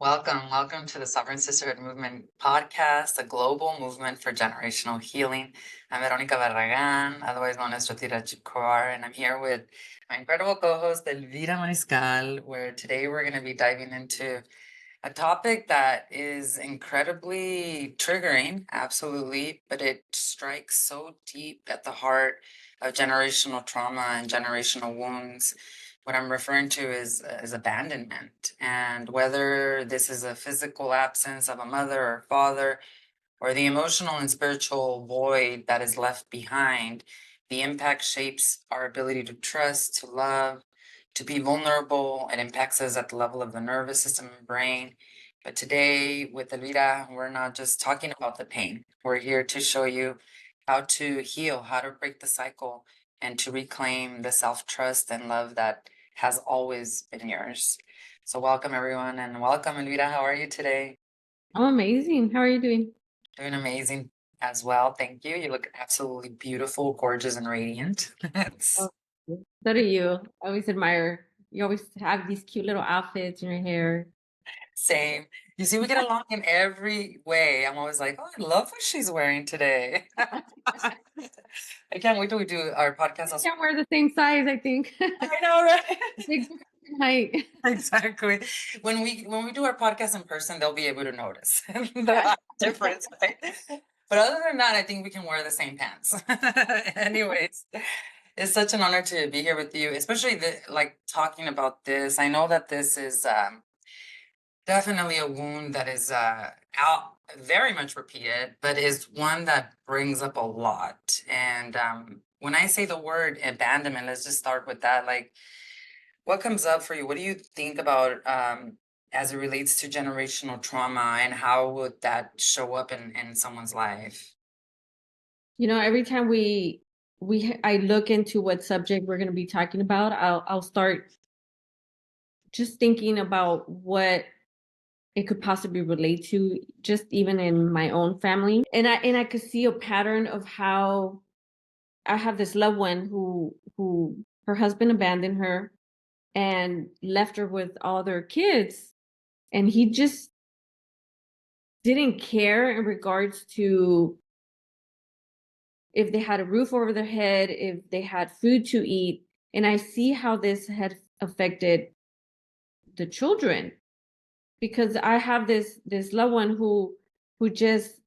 Welcome to the Sovereign Sisterhood Movement podcast, a global movement for generational healing. I'm Veronica Barragan, otherwise known as Jotira Chikor, and I'm here with my incredible co-host Elvira Mariscal, where today we're going to be diving into a topic that is incredibly triggering, absolutely, but it strikes so deep at the heart of generational trauma and generational wounds. What I'm referring to is abandonment, and whether this is a physical absence of a mother or father, or the emotional and spiritual void that is left behind, the impact shapes our ability to trust, to love, to be vulnerable. It impacts us at the level of the nervous system and brain. But today with Elvira, we're not just talking about the pain. We're here to show you how to heal, how to break the cycle, and to reclaim the self-trust and love that has always been yours. So welcome everyone, and welcome Elvira. How are you today? I'm amazing. How are you doing? Doing amazing as well. Thank you. You look absolutely beautiful, gorgeous, and radiant. Oh, so do you. I always admire. You always have these cute little outfits in your hair. Same. You see, we get along in every way. I'm always like, oh, I love what she's wearing today. I can't wait till we do our podcast. We can't wear the same size, I think. I know, right? Big difference in height. Exactly. When we do our podcast in person, they'll be able to notice the difference. Right? But other than that, I think we can wear the same pants. Anyways, it's such an honor to be here with you, especially talking about this. I know that this is definitely a wound that is out very much repeated, but is one that brings up a lot. And when I say the word abandonment, let's just start with that. Like, what comes up for you? What do you think about as it relates to generational trauma, and how would that show up in someone's life? Every time I look into what subject we're going to be talking about, I'll start just thinking about what it could possibly relate to, just even in my own family. And I could see a pattern of how I have this loved one who her husband abandoned her and left her with all their kids, and he just didn't care in regards to if they had a roof over their head, if they had food to eat. And I see how this had affected the children, because I have this loved one who just,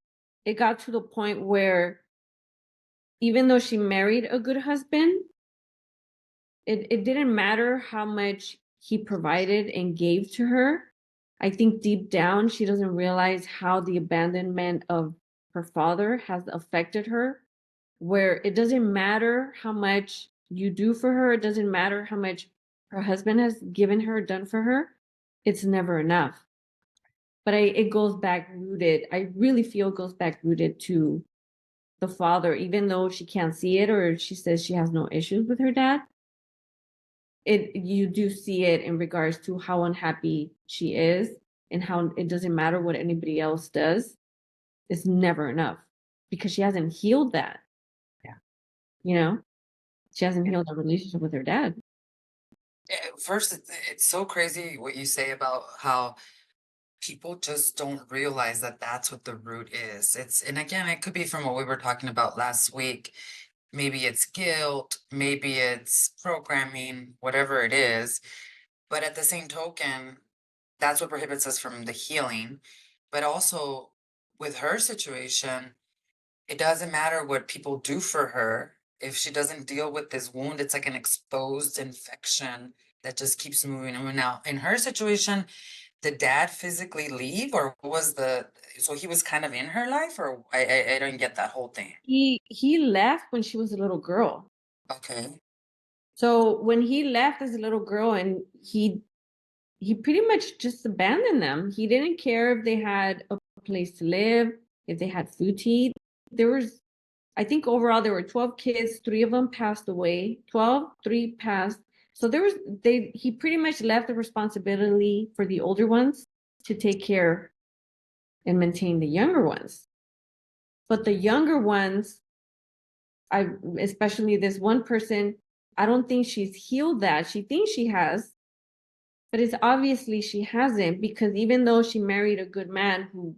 it got to the point where even though she married a good husband, it didn't matter how much he provided and gave to her. I think deep down she doesn't realize how the abandonment of her father has affected her, where it doesn't matter how much you do for her, it doesn't matter how much her husband has given her, done for her, it's never enough. But it goes back rooted. I really feel it goes back rooted to the father, even though she can't see it, or she says she has no issues with her dad. You do see it in regards to how unhappy she is, and how it doesn't matter what anybody else does, it's never enough, because she hasn't healed that. Yeah. you know she hasn't healed her relationship with her dad. First, it's so crazy what you say about how people just don't realize that that's what the root is. And again, it could be from what we were talking about last week. Maybe it's guilt, maybe it's programming, whatever it is. But at the same token, that's what prohibits us from the healing. But also with her situation, it doesn't matter what people do for her. If she doesn't deal with this wound, it's like an exposed infection that just keeps moving. And now, in her situation, did dad physically leave, or was so he was kind of in her life, or I don't get that whole thing. He left when she was a little girl. Okay. So when he left as a little girl, and he pretty much just abandoned them. He didn't care if they had a place to live, if they had food to eat. There was, I think overall there were 12 kids, 3 of them passed away. 12, 3 passed. So he pretty much left the responsibility for the older ones to take care and maintain the younger ones. But the younger ones, especially this one person, I don't think she's healed that. She thinks she has, But it's obviously she hasn't, because even though she married a good man who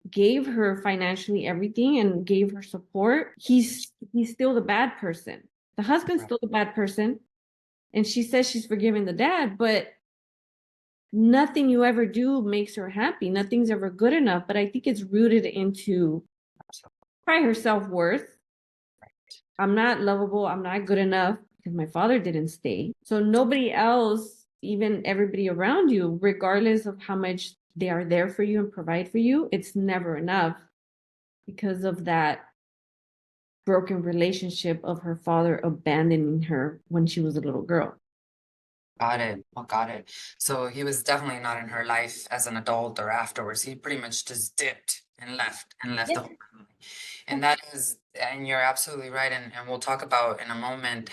gave her financially everything and gave her support, he's still the bad person. The husband's Right. still the bad person. And she says she's forgiving the dad, but nothing you ever do makes her happy. Nothing's ever good enough. But I think it's rooted into probably her self-worth. I'm not lovable. I'm not good enough because my father didn't stay. So nobody else, even everybody around you, regardless of how much they are there for you and provide for you, it's never enough because of that broken relationship of her father abandoning her when she was a little girl. Got it. Oh, got it. So he was definitely not in her life as an adult or afterwards. He pretty much just dipped and left the Yeah. whole family. And that is, and you're absolutely right. And we'll talk about in a moment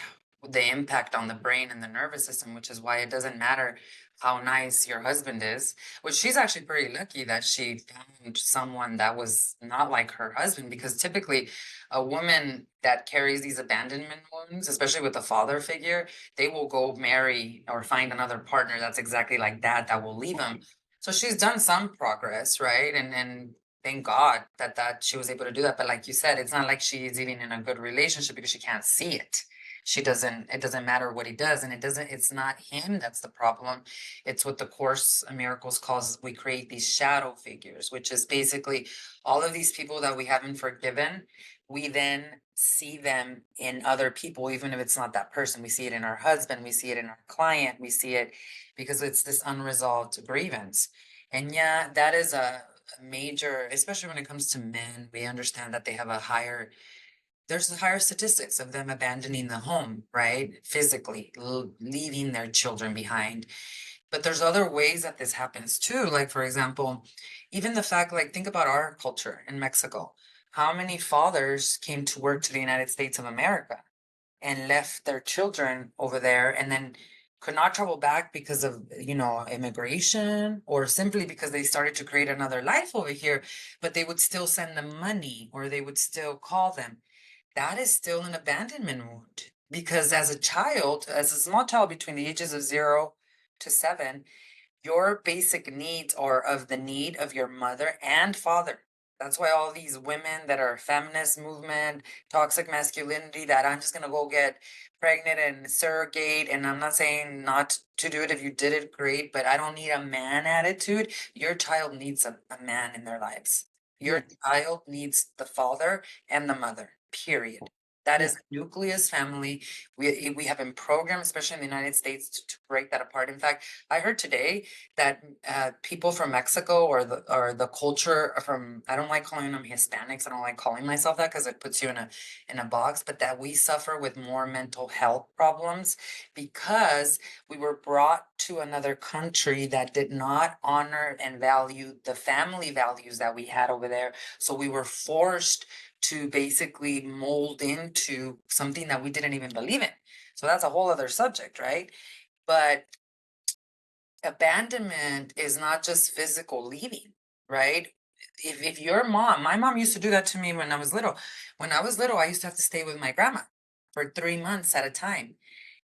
the impact on the brain and the nervous system, which is why it doesn't matter how nice your husband is, which she's actually pretty lucky that she found someone that was not like her husband, because typically a woman that carries these abandonment wounds, especially with a father figure, they will go marry or find another partner that's exactly like that will leave them. So she's done some progress, right? And thank God that she was able to do that. But like you said, it's not like she's even in a good relationship because she can't see it. She doesn't, it doesn't matter what he does, and it's not him that's the problem. It's what the Course in Miracles calls, we create these shadow figures, which is basically all of these people that we haven't forgiven. We then see them in other people, even if it's not that person. We see it in our husband, we see it in our client, we see it because it's this unresolved grievance. And yeah, that is a major, especially when it comes to men. We understand that they have there's higher statistics of them abandoning the home, right? Physically, leaving their children behind. But there's other ways that this happens too. Like, for example, even the fact, like, think about our culture in Mexico. How many fathers came to work to the United States of America and left their children over there and then could not travel back because of, immigration, or simply because they started to create another life over here, but they would still send them money or they would still call them. That is still an abandonment wound, because as a child, as a small child between the ages of 0 to 7, your basic needs are of the need of your mother and father. That's why all these women that are feminist movement, toxic masculinity, that I'm just gonna go get pregnant and surrogate, and I'm not saying not to do it. If you did it, great, but I don't need a man attitude. Your child needs a man in their lives. Your Yes. child needs the father and the mother, period. That Yes. is nucleus family. We have been programmed, especially in the United States, to break that apart. In fact, I heard today that people from Mexico, or the culture from, I don't like calling them Hispanics. I don't like calling myself that because it puts you in a box. But that we suffer with more mental health problems because we were brought to another country that did not honor and value the family values that we had over there. So we were forced to basically mold into something that we didn't even believe in. So that's a whole other subject, right? But abandonment is not just physical leaving, right? If your mom, my mom used to do that to me when I was little. When I was little, I used to have to stay with my grandma for 3 months at a time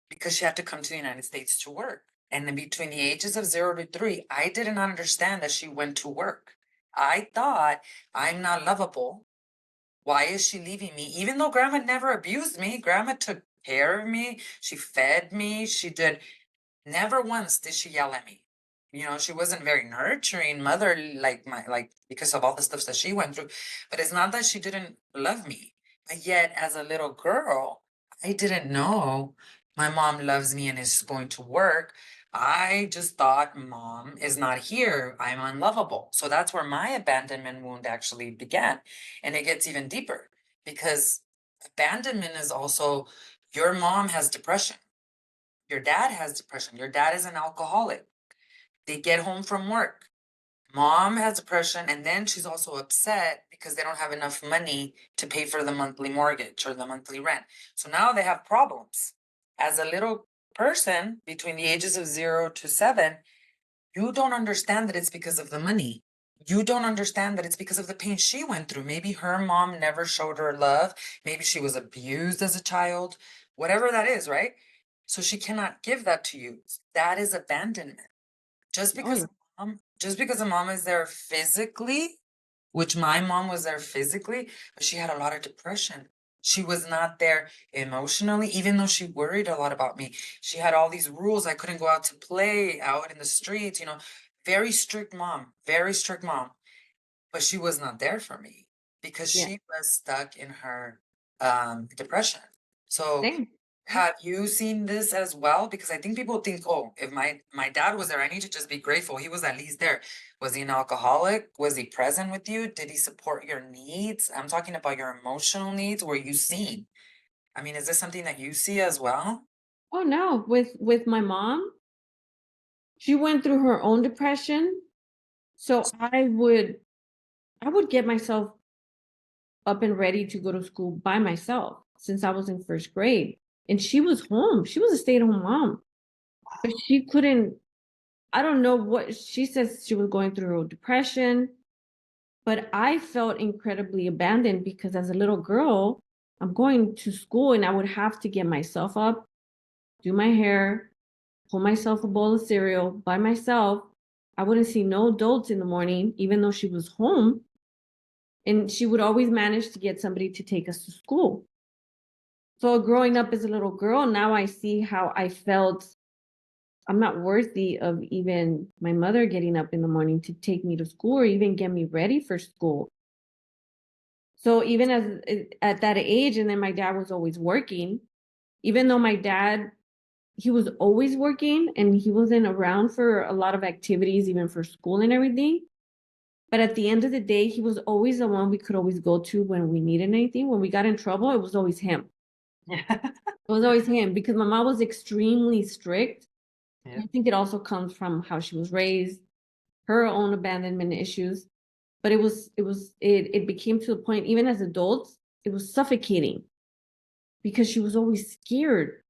because she had to come to the United States to work. And then between the ages of 0 to 3, I did not understand that she went to work. I thought, I'm not lovable. Why is she leaving me? Even though grandma never abused me, grandma took care of me. She fed me. She did. Never once did she yell at me. She wasn't very nurturing mother, like because of all the stuff that she went through. But it's not that she didn't love me. But yet, as a little girl, I didn't know my mom loves me and is going to work. I just thought mom is not here. I'm unlovable. So that's where my abandonment wound actually began. And it gets even deeper because abandonment is also, your mom has depression. Your dad has depression. Your dad is an alcoholic. They get home from work. Mom has depression, and then she's also upset because they don't have enough money to pay for the monthly mortgage or the monthly rent. So now they have problems. As a little person between the ages of 0 to 7, you don't understand that it's because of the money. You don't understand that it's because of the pain she went through. Maybe her mom never showed her love. Maybe she was abused as a child, whatever that is, right? So she cannot give that to you. That is abandonment. Just Oh, because yeah. a mom is there physically, which my mom was there physically, but she had a lot of depression. She was not there emotionally, even though she worried a lot about me. She had all these rules. I couldn't go out to play out in the streets, very strict mom, very strict mom. But she was not there for me because Yeah. she was stuck in her depression. So Same. Yeah. have you seen this as well? Because I think people think, oh, if my dad was there, I need to just be grateful. He was at least there. Was he an alcoholic? Was he present with you? Did he support your needs? I'm talking about your emotional needs. Were you seen? I mean, is this something that you see as well? Oh, no. With my mom, she went through her own depression. So I would get myself up and ready to go to school by myself since I was in first grade. And she was home. She was a stay-at-home mom. But she couldn't, I don't know what she says she was going through depression, but I felt incredibly abandoned because as a little girl, I'm going to school and I would have to get myself up, do my hair, pull myself a bowl of cereal by myself. I wouldn't see no adults in the morning, even though she was home. And she would always manage to get somebody to take us to school. So growing up as a little girl, now I see how I felt I'm not worthy of even my mother getting up in the morning to take me to school or even get me ready for school. So even at that age, and then my dad was always working, even though my dad, he was always working and he wasn't around for a lot of activities, even for school and everything. But at the end of the day, he was always the one we could always go to when we needed anything. When we got in trouble, it was always him. Yeah. It was always him because my mom was extremely strict. Yeah. I think it also comes from how she was raised, her own abandonment issues. But it became to a point, even as adults, it was suffocating because she was always scared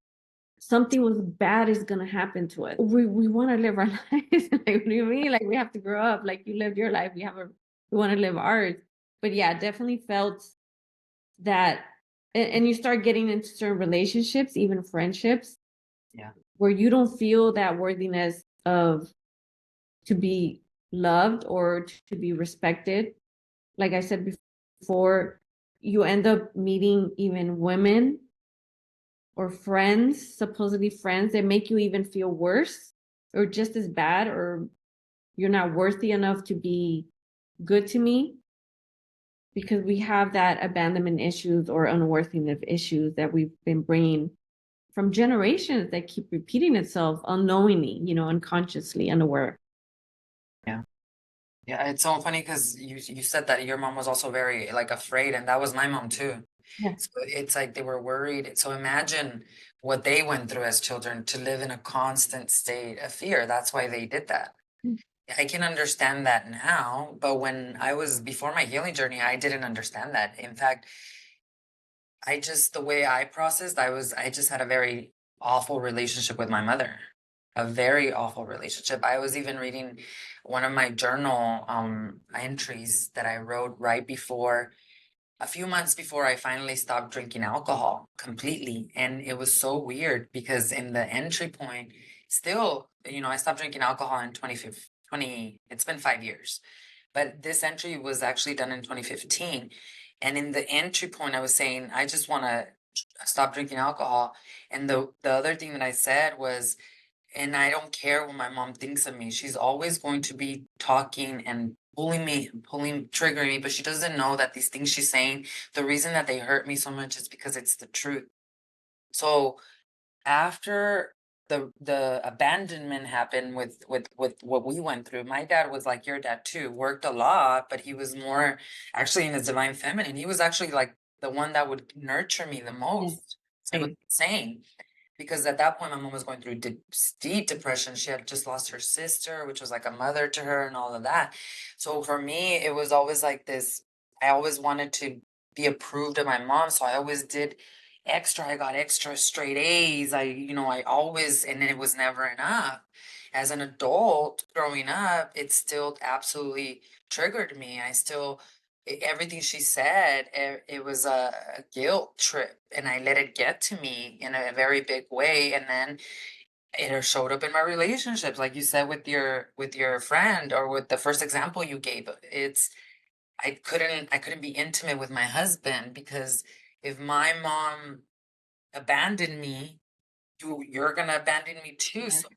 something was bad is gonna happen to us. We want to live our lives. Like, what do you mean? Like we have to grow up. Like you lived your life. We want to live ours. But yeah, definitely felt that and you start getting into certain relationships, even friendships, Yeah. where you don't feel that worthiness of to be loved or to be respected. Like I said before, you end up meeting even women or friends, supposedly friends, that make you even feel worse or just as bad, or you're not worthy enough to be good to me because we have that abandonment issues or unworthiness issues that we've been bringing from generations that keep repeating itself unknowingly, unconsciously, unaware. Yeah. Yeah, it's so funny because you said that your mom was also very like afraid, and that was my mom too. Yeah. So it's like they were worried. So imagine what they went through as children to live in a constant state of fear. That's why they did that. I can understand that now, but when I was before my healing journey, I didn't understand that. In fact, the way I processed, I just had a very awful relationship with my mother, a very awful relationship. I was even reading one of my journal entries that I wrote right before, a few months before I finally stopped drinking alcohol completely. And it was so weird because in the entry point, still, I stopped drinking alcohol in 2015, it's been 5 years. But this entry was actually done in 2015. And in the entry point, I was saying, I just want to stop drinking alcohol. And the other thing that I said was, and I don't care what my mom thinks of me. She's always going to be talking and triggering me, but she doesn't know that these things she's saying, the reason that they hurt me so much is because it's the truth. So after the abandonment happened with what we went through, my dad was like your dad too, worked a lot, but he was more actually in his divine feminine. He was actually like the one that would nurture me the Yeah. most. It was Same. insane because at that point my mom was going through deep depression. She had just lost her sister, which was like a mother to her and all of that. So for me it was always like this, I always wanted to be approved of my mom, so I always did extra. I got extra straight A's. I always, and it was never enough. As an adult growing up, it still absolutely triggered me. everything she said, it was a guilt trip, and I let it get to me in a very big way, and then it showed up in my relationships, like you said with your friend, or with the first example you gave. It's I couldn't be intimate with my husband because if my mom abandoned me, you're gonna abandon me too. Yeah. So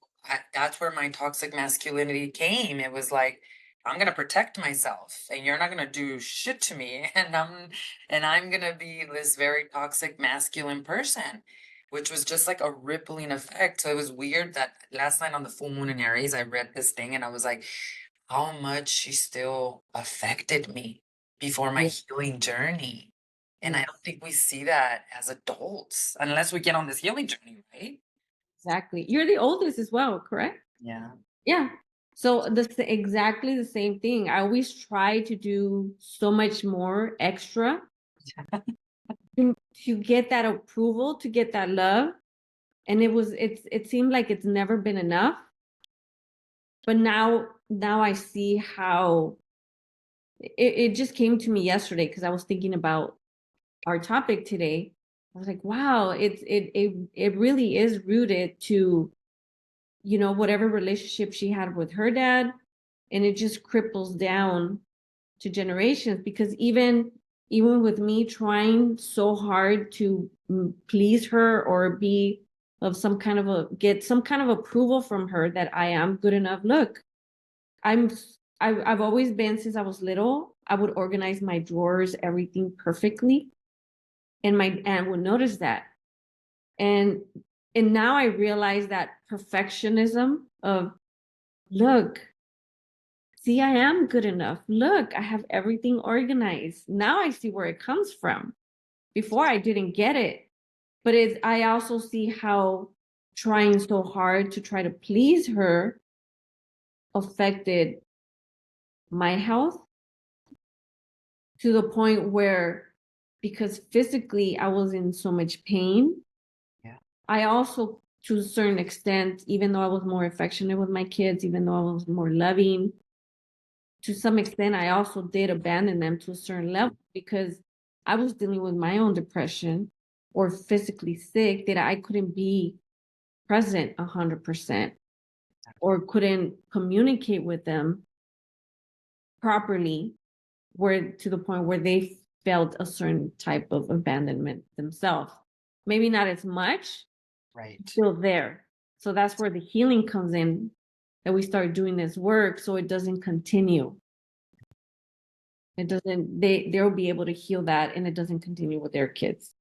that's where my toxic masculinity came. It was like, I'm gonna protect myself, and you're not gonna do shit to me, and I'm gonna be this very toxic masculine person, which was just like a rippling effect. So it was weird that last night on the full moon in Aries, I read this thing, and I was like, how much she still affected me before my Yeah. healing journey. And I Yes, don't think we see that as adults unless we get on this healing journey, right? exactly. You're the oldest as well, correct? Yeah. Yeah. So exactly the same thing. I always try to do so much more extra to get that approval, to get that love. And it seemed like it's never been enough. But now I see how it just came to me yesterday because I was thinking about our topic today. I was like, wow, it really is rooted to, whatever relationship she had with her dad, and it just cripples down to generations because even with me trying so hard to please her or be of some kind of a get some kind of approval from her that I am good enough. Look, I'm I've always been since I was little. I would organize my drawers, everything perfectly, and my aunt would notice that. And and now I realize that perfectionism of, look, see, I am good enough. Look, I have everything organized. Now I see where it comes from. Before I didn't get it. But I also see how trying so hard to try to please her affected my health to the point where, because physically I was in so much pain, Yeah. I also, to a certain extent, even though I was more affectionate with my kids, even though I was more loving, to some extent, I also did abandon them to a certain level because I was dealing with my own depression or physically sick that I couldn't be present 100% or couldn't communicate with them properly, where to the point where they felt a certain type of abandonment themselves. Maybe not as much, Right. still there. So that's where the healing comes in, that we start doing this work so it doesn't continue. It doesn't, they'll be able to heal that and it doesn't continue with their kids.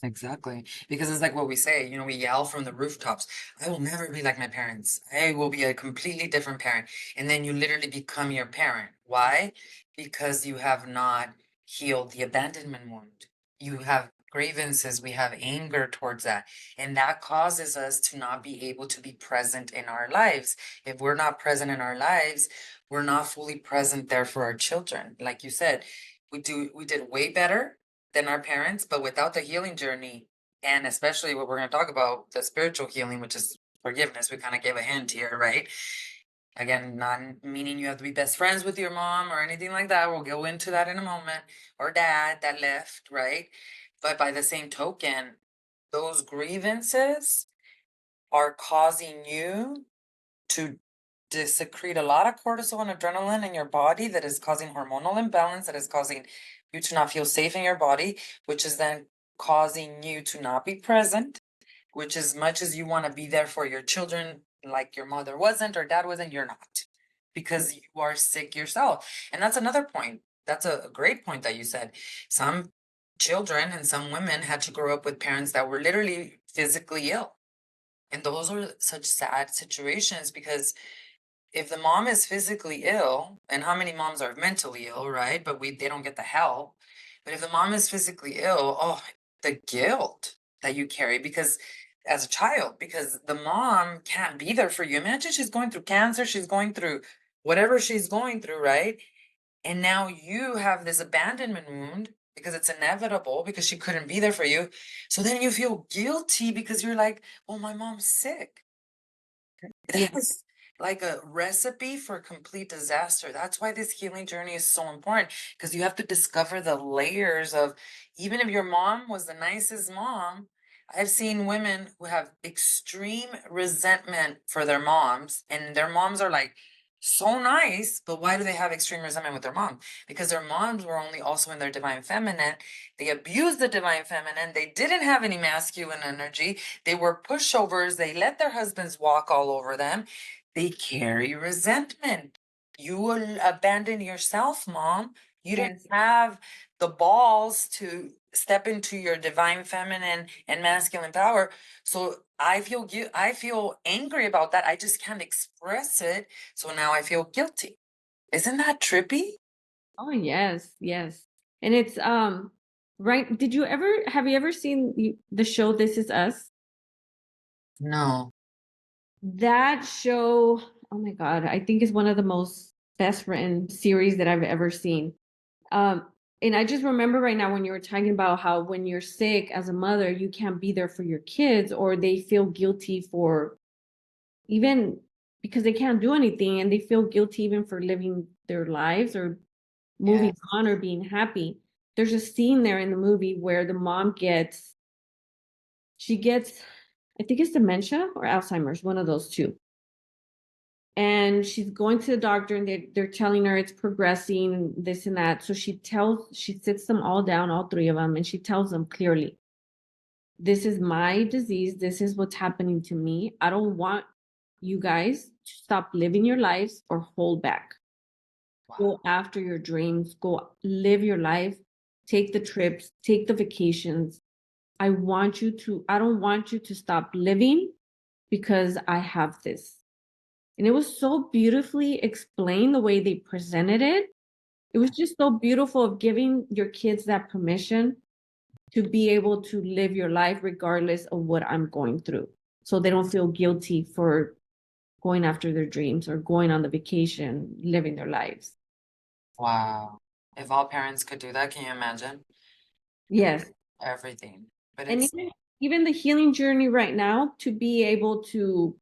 Exactly. Because it's like what we say, we yell from the rooftops, I will never be like my parents. I will be a completely different parent. And then you literally become your parent. Why? Because you have not healed the abandonment wound. You have grievances, we have anger towards that. And that causes us to not be able to be present in our lives. If we're not present in our lives, we're not fully present there for our children. Like you said, we did way better than our parents, but without the healing journey, and especially what we're going to talk about, the spiritual healing, which is forgiveness. We kind of gave a hint here, right? Again, not meaning you have to be best friends with your mom or anything like that. We'll go into that in a moment, or dad that left, right? But by the same token, those grievances are causing you to secrete a lot of cortisol and adrenaline in your body that is causing hormonal imbalance, that is causing you to not feel safe in your body, which is then causing you to not be present, which as much as you want to be there for your children, like your mother wasn't or dad wasn't, you're not, because you are sick yourself. And that's another point. That's a great point that you said. Some children and some women had to grow up with parents that were literally physically ill. And those are such sad situations because if the mom is physically ill, and how many moms are mentally ill, right? But they don't get the help. But if the mom is physically ill, oh, the guilt that you carry because as a child, because the mom can't be there for you. Imagine she's going through cancer, she's going through whatever she's going through, right? And now you have this abandonment wound because it's inevitable because she couldn't be there for you. So then you feel guilty because you're like, well, my mom's sick. Yeah. That's like a recipe for complete disaster. That's why this healing journey is so important, because you have to discover the layers of, even if your mom was the nicest mom, I've seen women who have extreme resentment for their moms, and their moms are like so nice, but why do they have extreme resentment with their mom? Because their moms were only also in their divine feminine. They abused the divine feminine. They didn't have any masculine energy. They were pushovers. They let their husbands walk all over them. They carry resentment. You will abandon yourself, mom. You didn't Yes. have the balls to step into your divine feminine and masculine power. So I feel angry about that. I just can't express it. So now I feel guilty. Isn't that trippy? Oh, yes, yes. And it's right. Have you ever seen the show This Is Us? No. That show, oh my God, I think is one of the most best written series that I've ever seen. Um, and I just remember right now when you were talking about how when you're sick as a mother, you can't be there for your kids, or they feel guilty for even because they can't do anything, and they feel guilty even for living their lives or moving Yes. on or being happy. There's a scene there in the movie where the mom she gets, I think it's dementia or Alzheimer's, one of those two. And she's going to the doctor, and they're telling her it's progressing and this and that. So she sits them all down, all three of them, and she tells them clearly, this is my disease. This is what's happening to me. I don't want you guys to stop living your lives or hold back. Wow. Go after your dreams, go live your life, take the trips, take the vacations. I don't want you to stop living because I have this. And it was so beautifully explained the way they presented it. It was just so beautiful of giving your kids that permission to be able to live your life regardless of what I'm going through. So they don't feel guilty for going after their dreams or going on the vacation, living their lives. Wow. If all parents could do that, can you imagine? It would Yes. be everything. But And it's even the healing journey right now to be able to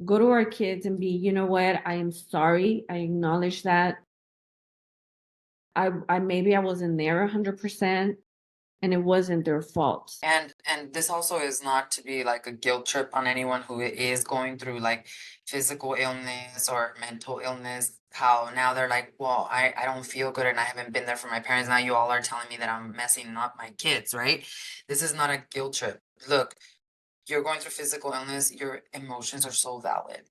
go to our kids and be, you know what, I am sorry. I acknowledge that I maybe I wasn't there 100% and it wasn't their fault. and this also is not to be like a guilt trip on anyone who is going through like physical illness or mental illness. How now they're like, well, I don't feel good and I haven't been there for my parents. Now you all are telling me that I'm messing up my kids, right? This is not a guilt trip. Look, you're going through physical illness, your emotions are so valid.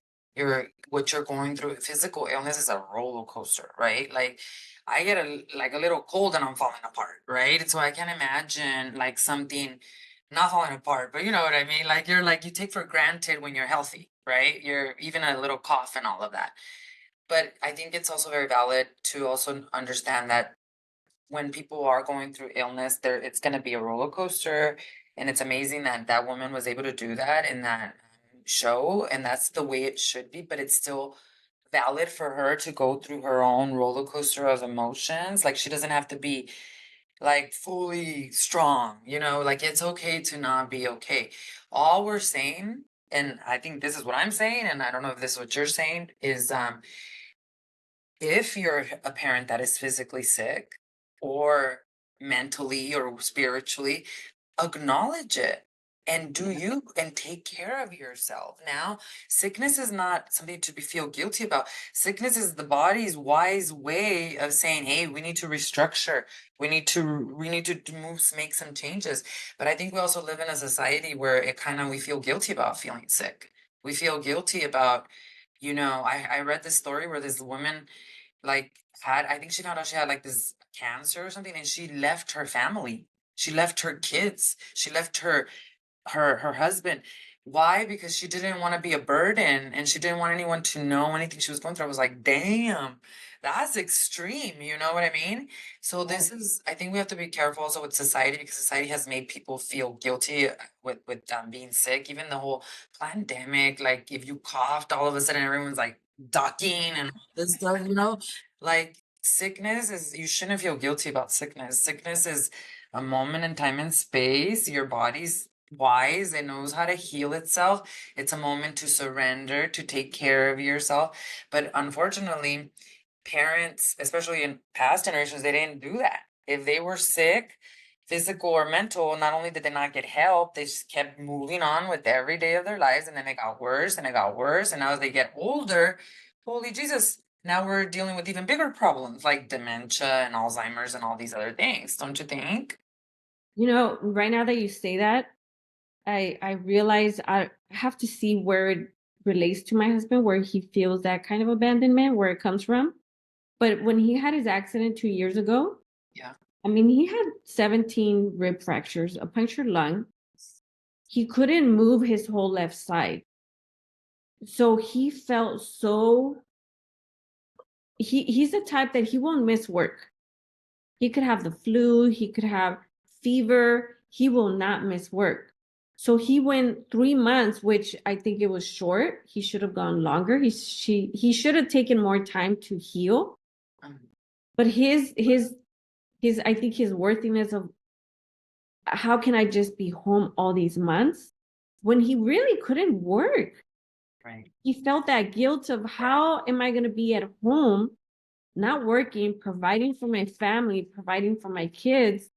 What you're going through, physical illness is a roller coaster, right? Like I get a little cold and I'm falling apart, right? So I can imagine like something not falling apart, but you know what I mean? Like you take for granted when you're healthy, right? You're even a little cough and all of that. But I think it's also very valid to also understand that when people are going through illness, there it's going to be a roller coaster, and it's amazing that that woman was able to do that in that show, and that's the way it should be. But it's still valid for her to go through her own roller coaster of emotions. Like she doesn't have to be like fully strong, like it's okay to not be okay. All we're saying, and I think this is what I'm saying, and I don't know if this is what you're saying, is if you're a parent that is physically sick or mentally or spiritually, acknowledge it and do you and take care of yourself. Now, sickness is not something to be feel guilty about. Sickness is the body's wise way of saying, hey, we need to restructure. We need to move, make some changes. But I think we also live in a society where we feel guilty about feeling sick. We feel guilty about, I read this story where this woman like I think she found out she had like this cancer or something, and she left her family. She left her kids. She left her husband. Why? Because she didn't want to be a burden and she didn't want anyone to know anything she was going through. I was like, damn, that's extreme. You know what I mean? So Yes. this is, I think we have to be careful also with society, because society has made people feel guilty with being sick. Even the whole pandemic, like if you coughed, all of a sudden everyone's like ducking and all this stuff, like sickness is, you shouldn't feel guilty about sickness. Sickness is a moment in time and space. Your body's wise. It knows how to heal itself. It's a moment to surrender, to take care of yourself. But unfortunately, parents, especially in past generations, they didn't do that. If they were sick, physical or mental, not only did they not get help, they just kept moving on with every day of their lives. And then it got worse and it got worse. And now as they get older, holy Jesus, now we're dealing with even bigger problems like dementia and Alzheimer's and all these other things. Don't you think? You know, right now that you say that, I realize I have to see where it relates to my husband, where he feels that kind of abandonment, where it comes from. But when he had his accident 2 years ago, Yeah. I mean, he had 17 rib fractures, a punctured lung. He couldn't move his whole left side. So he felt so he's the type that he won't miss work. He could have the flu, he could have fever, he will not miss work. So he went 3 months, which I think it was short. He should have gone longer. He should have taken more time to heal. Um, But his I think his worthiness of how can I just be home all these months when he really couldn't work. right. He felt that guilt of how am I going to be at home, not working, providing for my family, providing for my kids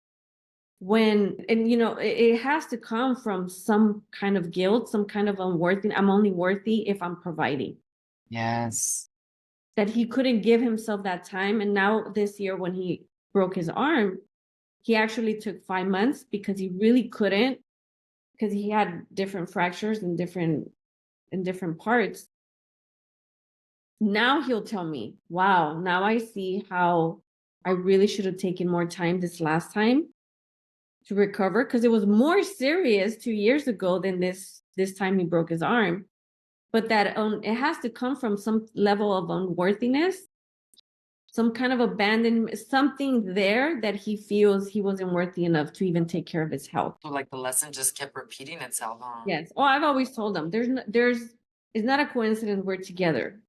when, and you know, it has to come from some kind of guilt, some kind of unworthy. I'm only worthy if I'm providing. Yes. That he couldn't give himself that time. And now this year, when he broke his arm, he actually took 5 months because he really couldn't, because he had different fractures in different parts. Now he'll tell me, wow, now I see how I really should have taken more time this last time to recover, because it was more serious 2 years ago than this time he broke his arm. But that it has to come from some level of unworthiness, some kind of abandonment, something there that he feels he wasn't worthy enough to even take care of his health. So like the lesson just kept repeating itself, huh? Yes. Oh, I've always told him there's it's not a coincidence we're together.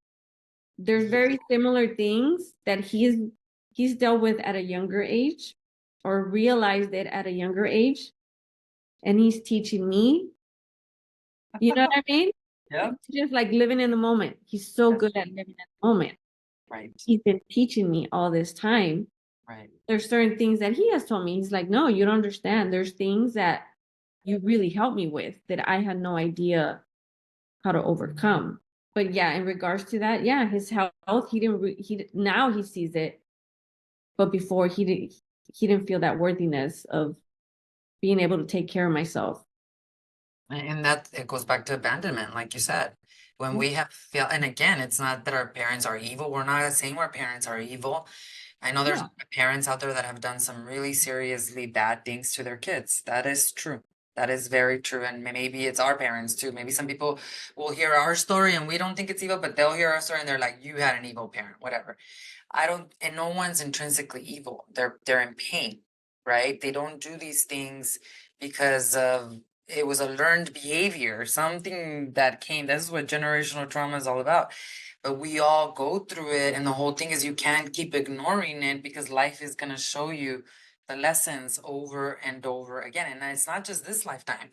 There's very similar things that he's dealt with at a younger age or realized it at a younger age, and he's teaching me. You know what I mean? Yeah. It's just like living in the moment. He's so Yes. good at living in the moment. Right. He's been teaching me all this time. Right. There's certain things that he has told me. He's like, no, you don't understand. There's things that you really helped me with that I had no idea how to overcome. But yeah, in regards to that, yeah, his health, he didn't, now he sees it. But before he didn't feel that worthiness of being able to take care of myself. And that it goes back to abandonment, like you said. When we have felt, and again, it's not that our parents are evil. We're not saying our parents are evil. I know there's Yeah. parents out there that have done some really seriously bad things to their kids. That is true. That is very true. And maybe it's our parents too. Maybe some people will hear our story and we don't think it's evil, but they'll hear our story and they're like, you had an evil parent, whatever. I don't, and no one's intrinsically evil. They're in pain, right? They don't do these things because of it was a learned behavior, something that came. This is what generational trauma is all about. But we all go through it, and the whole thing is you can't keep ignoring it because life is gonna show you the lessons over and over again. And it's not just this lifetime.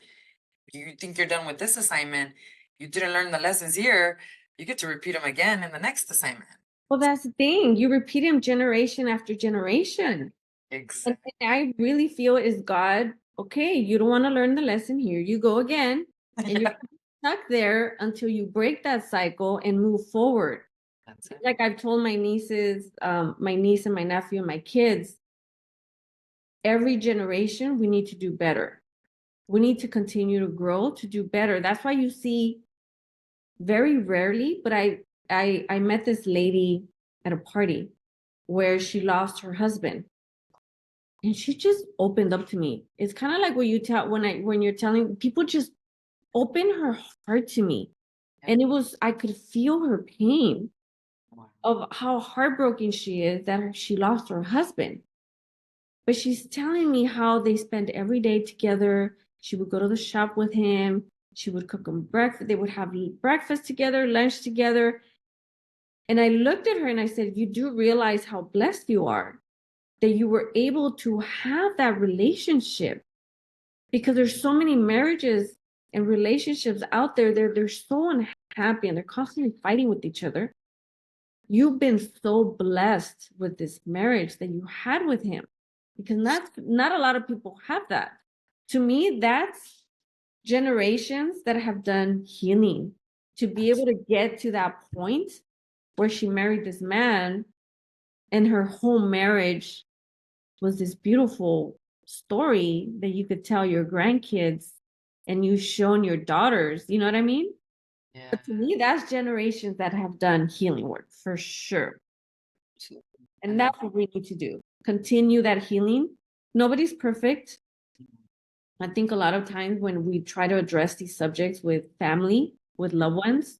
You think you're done with this assignment, you didn't learn the lessons here, you get to repeat them again in the next assignment. Well, that's the thing. You repeat him generation after generation. And Exactly. I really feel is God, okay, you don't want to learn the lesson, here you go again. And you're stuck there until you break that cycle and move forward. That's it. Like I've told my nieces, my niece and my nephew and my kids, every generation we need to do better. We need to continue to grow, to do better. That's why you see very rarely, but I met this lady at a party where she lost her husband. And she just opened up to me. It's kind of like what you tell when you're telling people, just open her heart to me. And it was, I could feel her pain Wow. of how heartbroken she is that she lost her husband. But she's telling me how they spend every day together. She would go to the shop with him. She would cook him breakfast. They would have breakfast together, lunch together. And I looked at her and I said, you do realize how blessed you are that you were able to have that relationship, because there's so many marriages and relationships out there. They're so unhappy and they're constantly fighting with each other. You've been so blessed with this marriage that you had with him, because not a lot of people have that. To me, that's generations that have done healing, to be able to get to that point where she married this man and her whole marriage was this beautiful story that you could tell your grandkids and you've shown your daughters. You know what I mean? Yeah. But to me, that's generations that have done healing work for sure. And that's what we need to do. Continue that healing. Nobody's perfect. I think a lot of times when we try to address these subjects with family, with loved ones,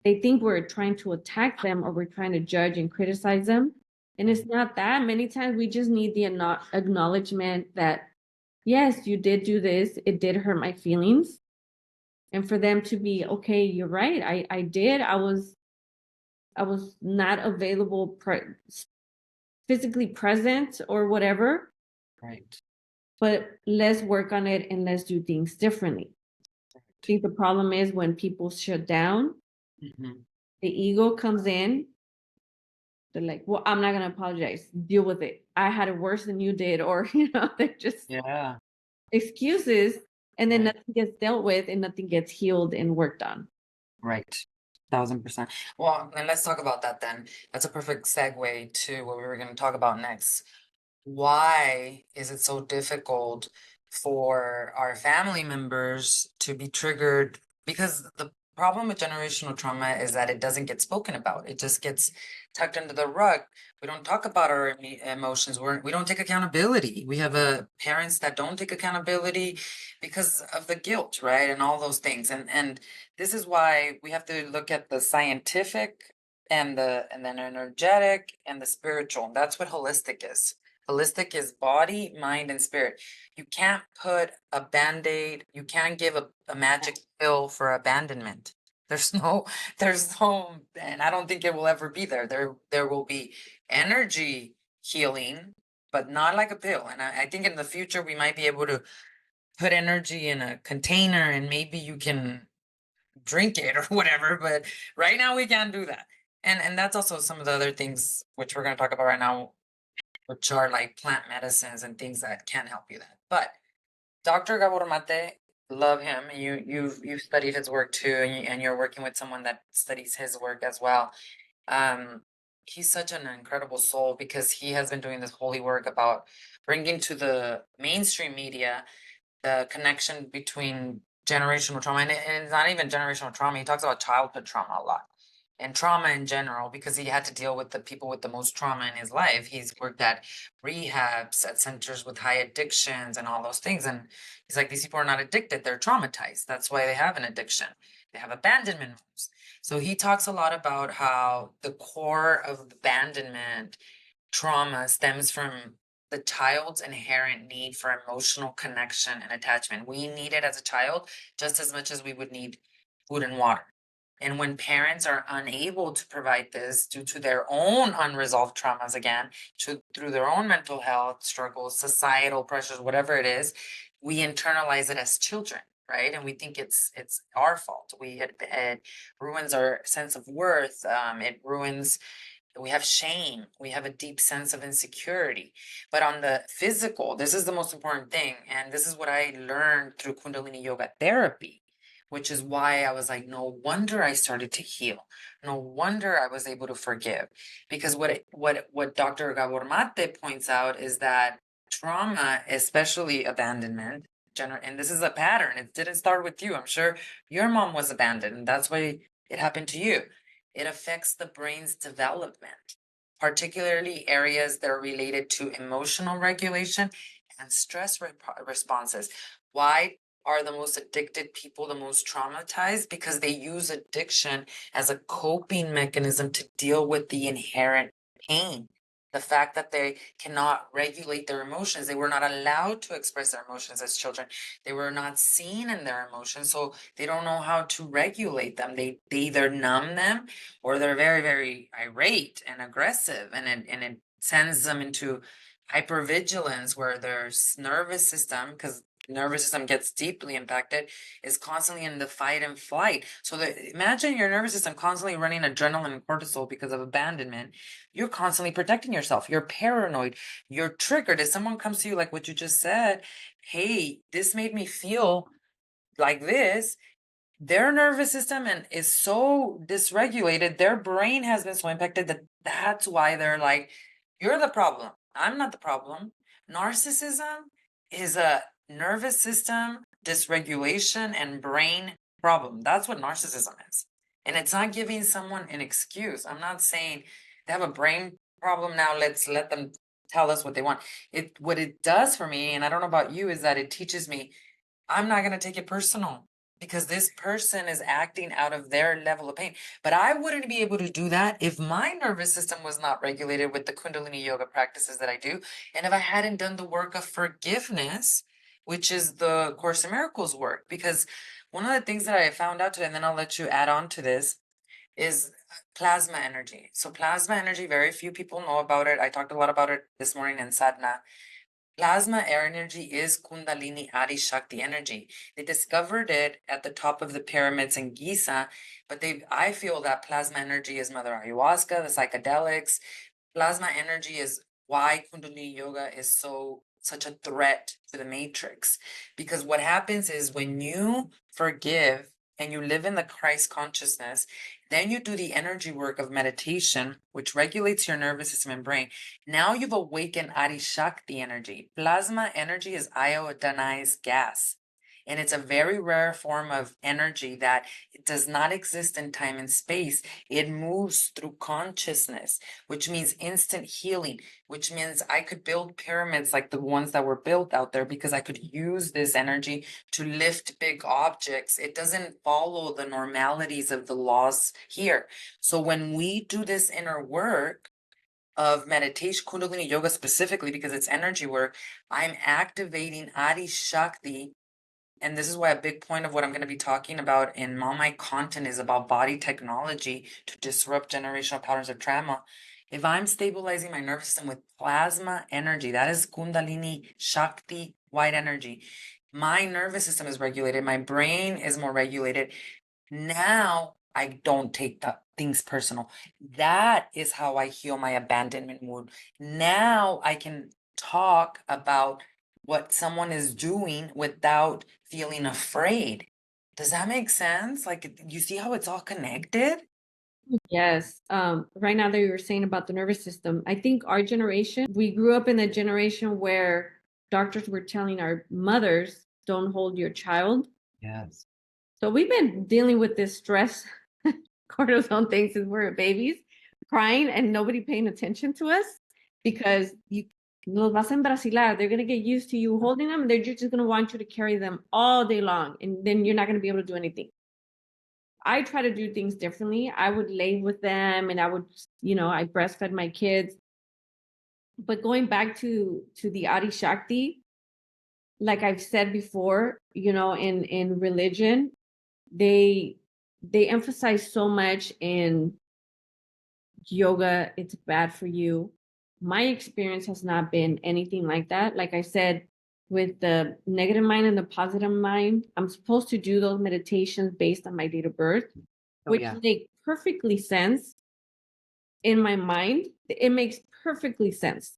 they think we're trying to attack them or we're trying to judge and criticize them. And it's not that. Many times we just need the acknowledgement that, yes, you did do this. It did hurt my feelings. And for them to be, okay, you're right. I did. I was not available, physically present or whatever. Right. But let's work on it and let's do things differently. I think the problem is when people shut down, Mm-hmm. the ego comes in. They're like, well, I'm not going to apologize. Deal with it. I had it worse than you did. Or, they're just excuses. And then nothing gets dealt with and nothing gets healed and worked on. Right. 1000%. Well, then let's talk about that then. That's a perfect segue to what we were going to talk about next. Why is it so difficult for our family members to be triggered? Because the problem with generational trauma is that it doesn't get spoken about. It just gets tucked under the rug. We don't talk about our emotions. We don't take accountability. We have parents that don't take accountability because of the guilt, right? And all those things. And this is why we have to look at the scientific and then energetic and the spiritual. That's what holistic is. Holistic is body, mind, and spirit. You can't put a band-aid, you can't give a magic pill for abandonment. There's no, and I don't think it will ever be there. There will be energy healing, but not like a pill. And I think in the future we might be able to put energy in a container and maybe you can drink it or whatever, but right now we can't do that. And that's also some of the other things which we're going to talk about right now, which are like plant medicines and things that can help you that. But Dr. Gabor Mate, love him. You've studied his work too, and you're working with someone that studies his work as well. He's such an incredible soul because he has been doing this holy work about bringing to the mainstream media the connection between generational trauma, and it's not even generational trauma. He talks about childhood trauma a lot and trauma in general because he had to deal with the people with the most trauma in his life. He's worked at rehabs, at centers with high addictions and all those things. And he's like, these people are not addicted, they're traumatized. That's why they have an addiction. They have abandonment wounds. So he talks a lot about how the core of abandonment trauma stems from the child's inherent need for emotional connection and attachment. We need it as a child just as much as we would need food and water. And when parents are unable to provide this due to their own unresolved traumas, again, through their own mental health struggles, societal pressures, whatever it is, we internalize it as children, right? And we think it's our fault. It ruins our sense of worth. It ruins. We have shame. We have a deep sense of insecurity. But on the physical, this is the most important thing, and this is what I learned through Kundalini Yoga therapy, which is why I was like, no wonder I started to heal. No wonder I was able to forgive. Because what Dr. Gabor Mate points out is that trauma, especially abandonment, and this is a pattern. It didn't start with you. I'm sure your mom was abandoned, and that's why it happened to you. It affects the brain's development, particularly areas that are related to emotional regulation and stress responses. Why are the most addicted people the most traumatized? Because they use addiction as a coping mechanism to deal with the inherent pain. The fact that they cannot regulate their emotions, they were not allowed to express their emotions as children. They were not seen in their emotions, so they don't know how to regulate them. They either numb them or they're very, very irate and aggressive, and it sends them into hypervigilance where their nervous system, because nervous system gets deeply impacted is constantly in the fight and flight. So imagine your nervous system constantly running adrenaline and cortisol because of abandonment. You're constantly protecting yourself. You're paranoid. You're triggered. If someone comes to you like what you just said, hey, this made me feel like this, their nervous system and is so dysregulated, their brain has been so impacted that that's why they're like, you're the problem. I'm not the problem. Narcissism is a nervous system dysregulation and brain problem. That's what narcissism is. And it's not giving someone an excuse. I'm not saying they have a brain problem now, let's let them tell us what they want. What it does for me, and I don't know about you, is that it teaches me I'm not going to take it personal because this person is acting out of their level of pain. But I wouldn't be able to do that if my nervous system was not regulated with the Kundalini Yoga practices that I do. And if I hadn't done the work of forgiveness, which is the Course in Miracles work. Because one of the things that I found out today, and then I'll let you add on to this, is plasma energy. So plasma energy, very few people know about it. I talked a lot about it this morning in Sadhana. Plasma energy is Kundalini Adi Shakti energy. They discovered it at the top of the pyramids in Giza, but I feel that plasma energy is Mother Ayahuasca, the psychedelics. Plasma energy is why Kundalini Yoga is such a threat to the matrix. Because what happens is when you forgive and you live in the Christ consciousness, then you do the energy work of meditation, which regulates your nervous system and brain. Now you've awakened Adi Shakti energy. Plasma energy is iodinized gas. And it's a very rare form of energy that it does not exist in time and space. It moves through consciousness, which means instant healing, which means I could build pyramids like the ones that were built out there because I could use this energy to lift big objects. It doesn't follow the normalities of the laws here. So when we do this inner work of meditation, Kundalini Yoga specifically, because it's energy work, I'm activating Adi Shakti. And this is why a big point of what I'm going to be talking about in all my content is about body technology to disrupt generational patterns of trauma. If I'm stabilizing my nervous system with plasma energy, that is Kundalini Shakti white energy, my nervous system is regulated, my brain is more regulated. Now I don't take the things personal. That is how I heal my abandonment wound. Now I can talk about what someone is doing without feeling afraid. Does that make sense? Like, you see how it's all connected? Yes. Right now that you were saying about the nervous system, I think our generation, we grew up in a generation where doctors were telling our mothers, don't hold your child. Yes. So we've been dealing with this stress cortisone thing since we were babies, crying and nobody paying attention to us because you los vas a embrasilar. They're gonna get used to you holding them. They're just gonna want you to carry them all day long, and then you're not gonna be able to do anything. I try to do things differently. I would lay with them, and I would, I breastfed my kids. But going back to the Adi Shakti, like I've said before, in religion, they emphasize so much in yoga, it's bad for you. My experience has not been anything like that. Like I said, with the negative mind and the positive mind, I'm supposed to do those meditations based on my date of birth, which make perfectly sense in my mind. It makes perfectly sense.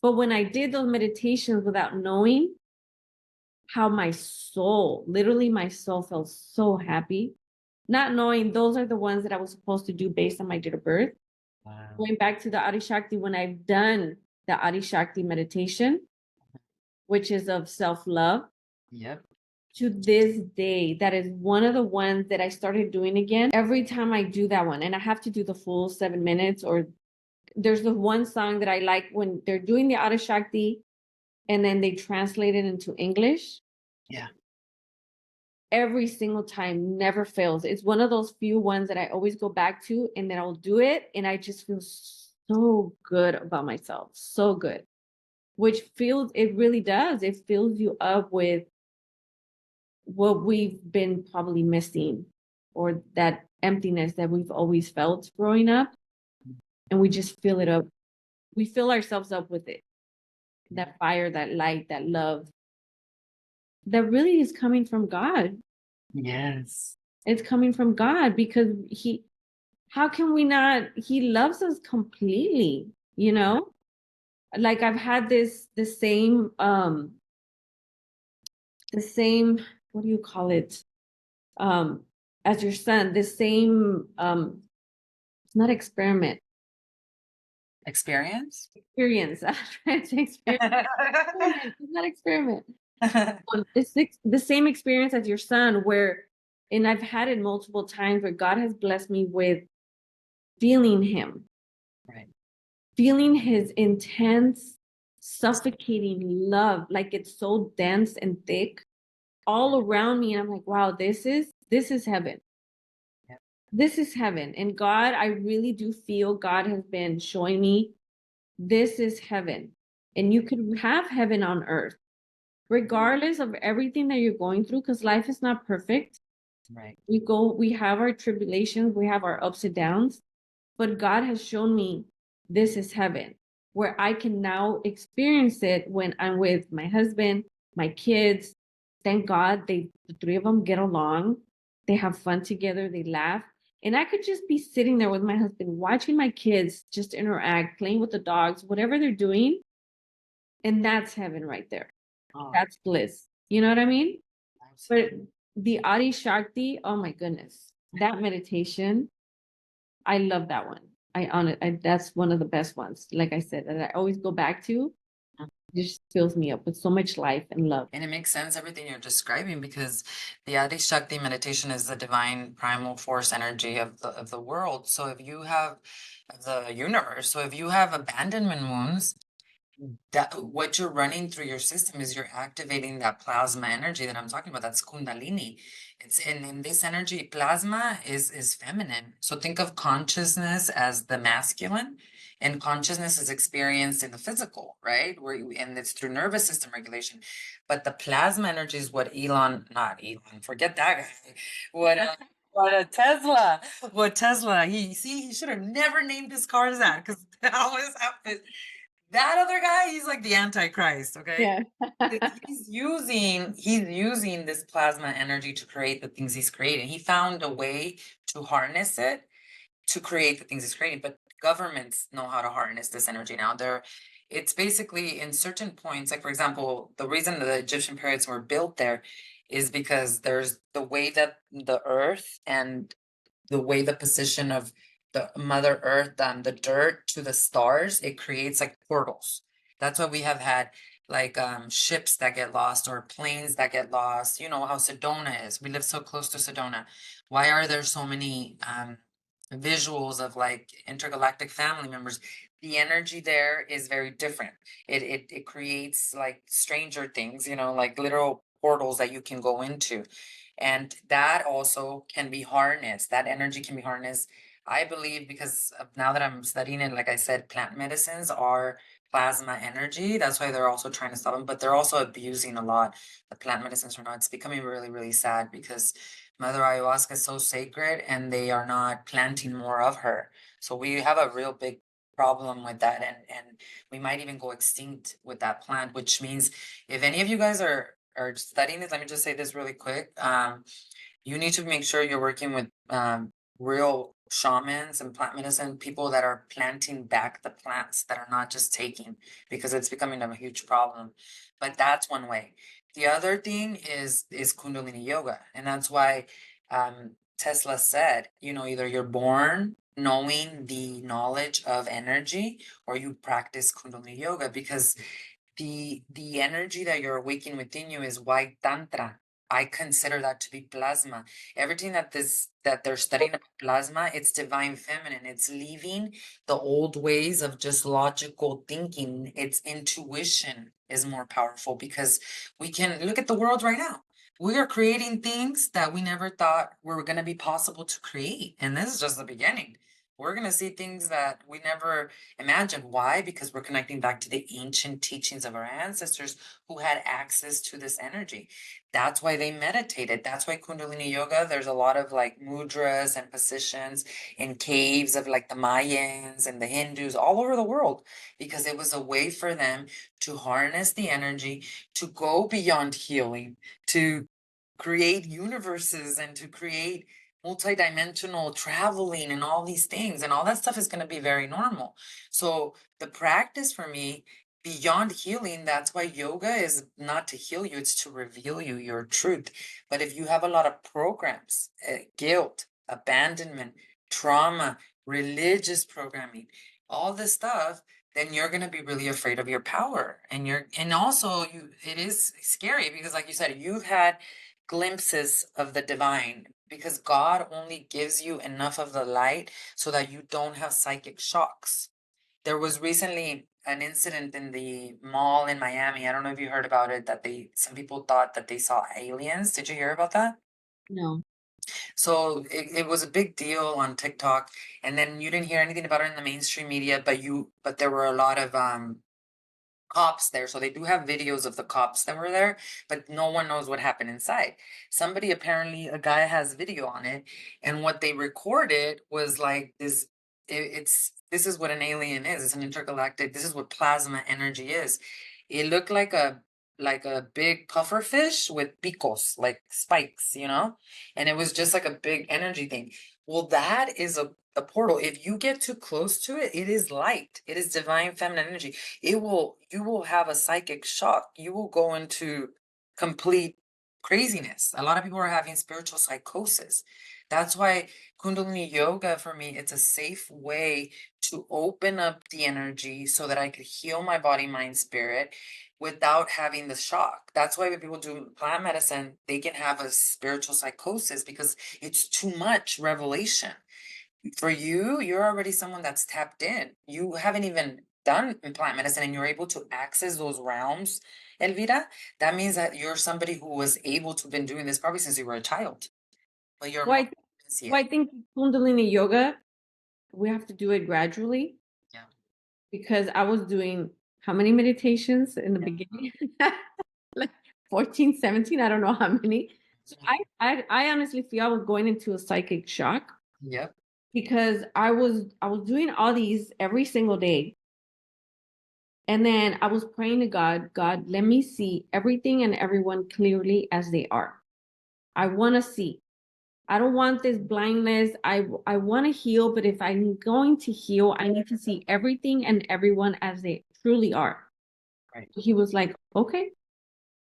But when I did those meditations without knowing how literally my soul felt so happy, not knowing those are the ones that I was supposed to do based on my date of birth. Wow. Going back to the Adi Shakti, when I've done the Adi Shakti meditation, which is of self-love, Yep. to this day, that is one of the ones that I started doing again. Every time I do that one, and I have to do the full 7 minutes, or there's the one song that I like when they're doing the Adi Shakti and then they translate it into English. Yeah. Every single time, never fails. It's one of those few ones that I always go back to, and then I'll do it, and I just feel so good about myself, so good. It really does. It fills you up with what we've been probably missing, or that emptiness that we've always felt growing up, and we just fill it up. We fill ourselves up with it, that fire, that light, that love. that really is coming from God. Yes. It's coming from God because how can we not, he loves us completely, you know? Like I've had the same, what do you call it? As your son, the same, it's not experiment, Experience? experience. I'm trying to say experiment. It's not experiment. It's the same experience as your son where, and I've had it multiple times where God has blessed me with feeling him, Right. feeling his intense, suffocating love, like it's so dense and thick all around me. And I'm like, wow, this is heaven. Yeah. This is heaven. And God, I really do feel God has been showing me this is heaven. And you could have heaven on earth, regardless of everything that you're going through, because life is not perfect. Right. We have our tribulations, we have our ups and downs, but God has shown me this is heaven, where I can now experience it when I'm with my husband, my kids. Thank God the three of them get along. They have fun together, they laugh. And I could just be sitting there with my husband, watching my kids just interact, playing with the dogs, whatever they're doing. And that's heaven right there. Oh, That's bliss. You know what I mean? But absolutely. the Adi Shakti, oh my goodness, that meditation, I love that one. That's one of the best ones. Like I said, that I always go back to. It just fills me up with so much life and love. And it makes sense everything you're describing because the Adi Shakti meditation is the divine primal force energy of the world. So if you have the universe, so if you have abandonment wounds, that what you're running through your system is you're activating that plasma energy that I'm talking about. That's Kundalini. It's in this energy, plasma is feminine. So think of consciousness as the masculine, and consciousness is experienced in the physical, right? And it's through nervous system regulation. But the plasma energy is what not Elon, forget that guy. What Tesla, he should have never named his cars that because that always happens. That other guy, he's like the Antichrist, okay? Yeah. He's using this plasma energy to create the things he's creating. He found a way to harness it to create the things he's creating, but governments know how to harness this energy now. It's basically in certain points, like for example, the reason the Egyptian pyramids were built there is because there's the way that the earth and the way the position of the Mother Earth, the dirt to the stars, it creates like portals. That's why we have had like ships that get lost or planes that get lost. You know how Sedona is. We live so close to Sedona. Why are there so many visuals of like intergalactic family members? The energy there is very different. It creates like stranger things, like literal portals that you can go into. And that also can be harnessed. That energy can be harnessed. I believe because now that I'm studying it, like I said, plant medicines are plasma energy. That's why they're also trying to stop them, but they're also abusing a lot the plant medicines right now. It's becoming really, really sad because Mother Ayahuasca is so sacred and they are not planting more of her. So we have a real big problem with that, and we might even go extinct with that plant, which means if any of you guys are studying this, let me just say this really quick. You need to make sure you're working with real shamans and plant medicine people that are planting back the plants that are not just taking, because it's becoming a huge problem. But that's one way. The other thing is Kundalini Yoga, and that's why Tesla said, either you're born knowing the knowledge of energy or you practice Kundalini Yoga, because the energy that you're awakening within you is white tantra. I consider that to be plasma. Everything that they're studying about plasma, it's divine feminine. It's leaving the old ways of just logical thinking. It's intuition is more powerful because we can look at the world right now. We are creating things that we never thought were going to be possible to create, and this is just the beginning. We're going to see things that we never imagined. Why? Because we're connecting back to the ancient teachings of our ancestors who had access to this energy. That's why they meditated. That's why Kundalini Yoga, there's a lot of like mudras and positions in caves of like the Mayans and the Hindus all over the world, because it was a way for them to harness the energy, to go beyond healing, to create universes and to create multidimensional traveling and all these things, and all that stuff is going to be very normal. So the practice for me, beyond healing, that's why yoga is not to heal you, it's to reveal you your truth. But if you have a lot of programs, guilt, abandonment, trauma, religious programming, all this stuff, then you're going to be really afraid of your power. And also it is scary because, like you said, you've had glimpses of the divine, because God only gives you enough of the light so that you don't have psychic shocks. There was recently an incident in the mall in Miami. I don't know if you heard about it, that some people thought that they saw aliens. Did you hear about that? No. So it was a big deal on TikTok, and then you didn't hear anything about it in the mainstream media, but there were a lot of cops there. So they do have videos of the cops that were there, but no one knows what happened inside. Somebody, apparently a guy has video on it, and what they recorded was like this. This is what an alien is. It's an intergalactic. This is what plasma energy is. It looked like a big puffer fish with picos, like spikes, and it was just like a big energy thing. Well, that is a portal. If you get too close to it, it is light. It is divine feminine energy. You will have a psychic shock. You will go into complete craziness. A lot of people are having spiritual psychosis. That's why Kundalini Yoga, for me, it's a safe way to open up the energy so that I could heal my body, mind, spirit without having the shock. That's why when people do plant medicine, they can have a spiritual psychosis because it's too much revelation. For you, you're already someone that's tapped in. You haven't even done plant medicine and you're able to access those realms, Elvira. That means that you're somebody who was able to have been doing this probably since you were a child. But you're Well, more I think Kundalini Yoga, we have to do it gradually. Yeah. Because I was doing how many meditations in the beginning? Like 14, 17, I don't know how many. So I honestly feel I was going into a psychic shock. Yep. Because I was doing all these every single day. And then I was praying to God, let me see everything and everyone clearly as they are. I want to see. I don't want this blindness. I want to heal, but if I'm going to heal, I need to see everything and everyone as they truly are. Right. He was like, okay.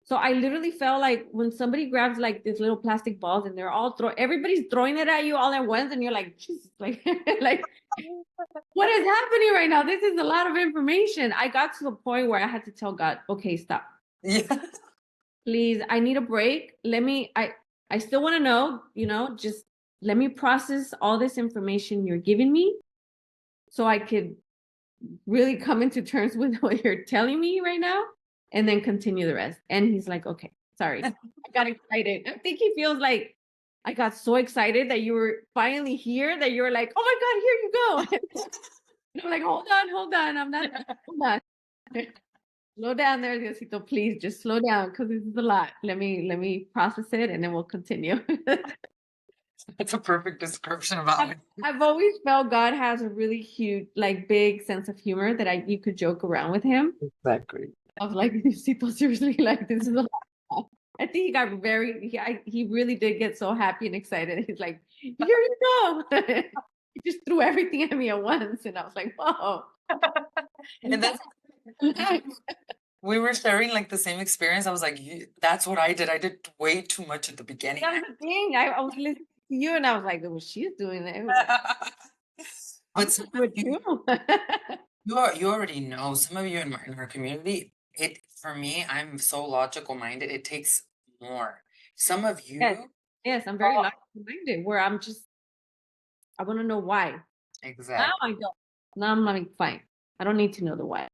So I literally felt like when somebody grabs like these little plastic balls and everybody's throwing it at you all at once, and you're like, Jesus, like, like, what is happening right now? This is a lot of information. I got to the point where I had to tell God, okay, stop. Yeah. Please, I need a break. I still want to know, just let me process all this information you're giving me so I could really come into terms with what you're telling me right now and then continue the rest. And he's like, okay, sorry. I got excited. I think he feels like I got so excited that you were finally here that you were like, oh my God, here you go. And I'm like, hold on. I'm not, hold on. Slow down there, Diosito, please just slow down because this is a lot. Let me process it and then we'll continue. That's a perfect description about it. I've always felt God has a really huge, like big sense of humor that you could joke around with him. Exactly. I was like, Diosito, seriously, like this is a lot. I think he got he really did get so happy and excited. He's like, here you go. He just threw everything at me at once. And I was like, whoa. And that's we were sharing like the same experience. I was like, that's what I did. I did way too much at the beginning. That was the thing. I was listening to you and I was like, well, she's doing it. But some of you, too. you already know, some of you in our community, for me, I'm so logical minded. It takes more. Some of you. Yes, I'm very logical minded where I want to know why. Exactly. Now I don't. Now I'm like, fine. I don't need to know the why.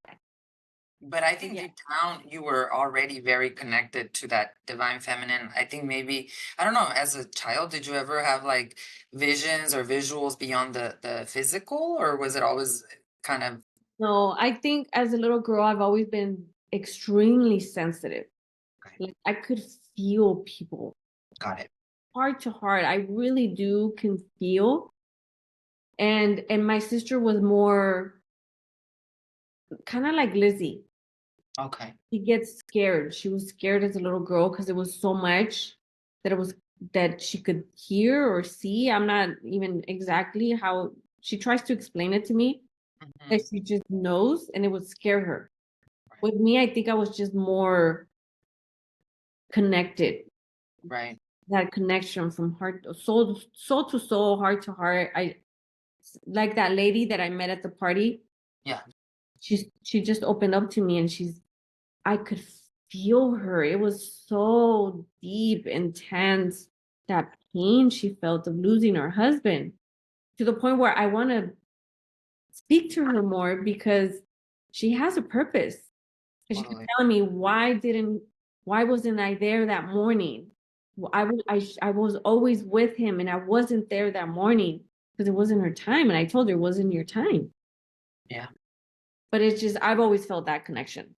But I think Yeah. deep down you were already very connected to that divine feminine. I think maybe, I don't know, as a child, did you ever have like visions or visuals beyond the physical, or was it always kind of No, I think as a little girl, I've always been extremely sensitive. okay, Like I could feel people got it? heart to heart. I really do can feel. And my sister was more kind of like Lizzie. Okay. She gets scared. She was scared as a little girl because it was so much that it was that she could hear or see. I'm not even exactly how she tries to explain it to me. Hmm. That she just knows and it would scare her. Right. With me, I think I was just more connected. Right. That connection from heart, soul to soul, heart to heart. I like that lady that I met at the party. Yeah. She just opened up to me and I could feel her. It was so deep, intense, that pain she felt of losing her husband, to the point where I want to speak to her more because she has a purpose. And she kept Totally. telling me, why wasn't I there that morning? Well, I was always with him and I wasn't there that morning because it wasn't her time. And I told her it wasn't your time. Yeah. But it's just, I've always felt that connection.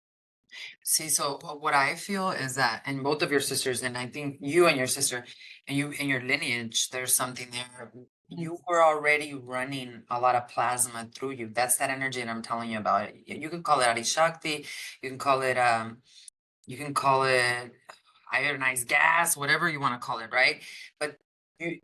See, so what I feel is that, and both of your sisters, and I think you and your sister, and you in your lineage, there's something there. You Yes. were already running a lot of plasma through you. That's that energy that I'm telling you about. You can call it Adi Shakti, you can call it you can call it ionized gas, whatever you want to call it, right? But you,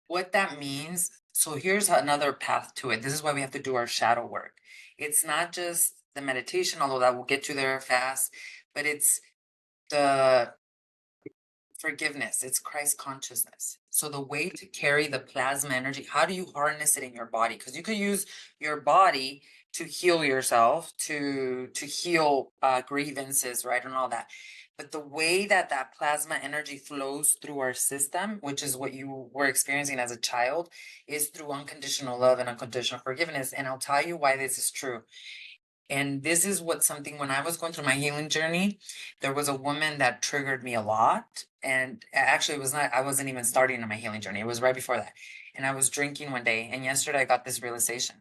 what that means, so here's another path to it. This is why we have to do our shadow work. It's not just the meditation, although that will get you there fast, but it's the forgiveness, it's Christ consciousness. So the way to carry the plasma energy, how do you harness it in your body? Because you could use your body to heal yourself, to heal grievances, right, and all that. But the way that that plasma energy flows through our system, which is what you were experiencing as a child, is through unconditional love and unconditional forgiveness. And I'll tell you why this is true. And this is what something when I was going through my healing journey, there was a woman that triggered me a lot. And actually, it was not, I wasn't even starting on my healing journey. It was right before that. And I was drinking one day. And yesterday, I got this realization.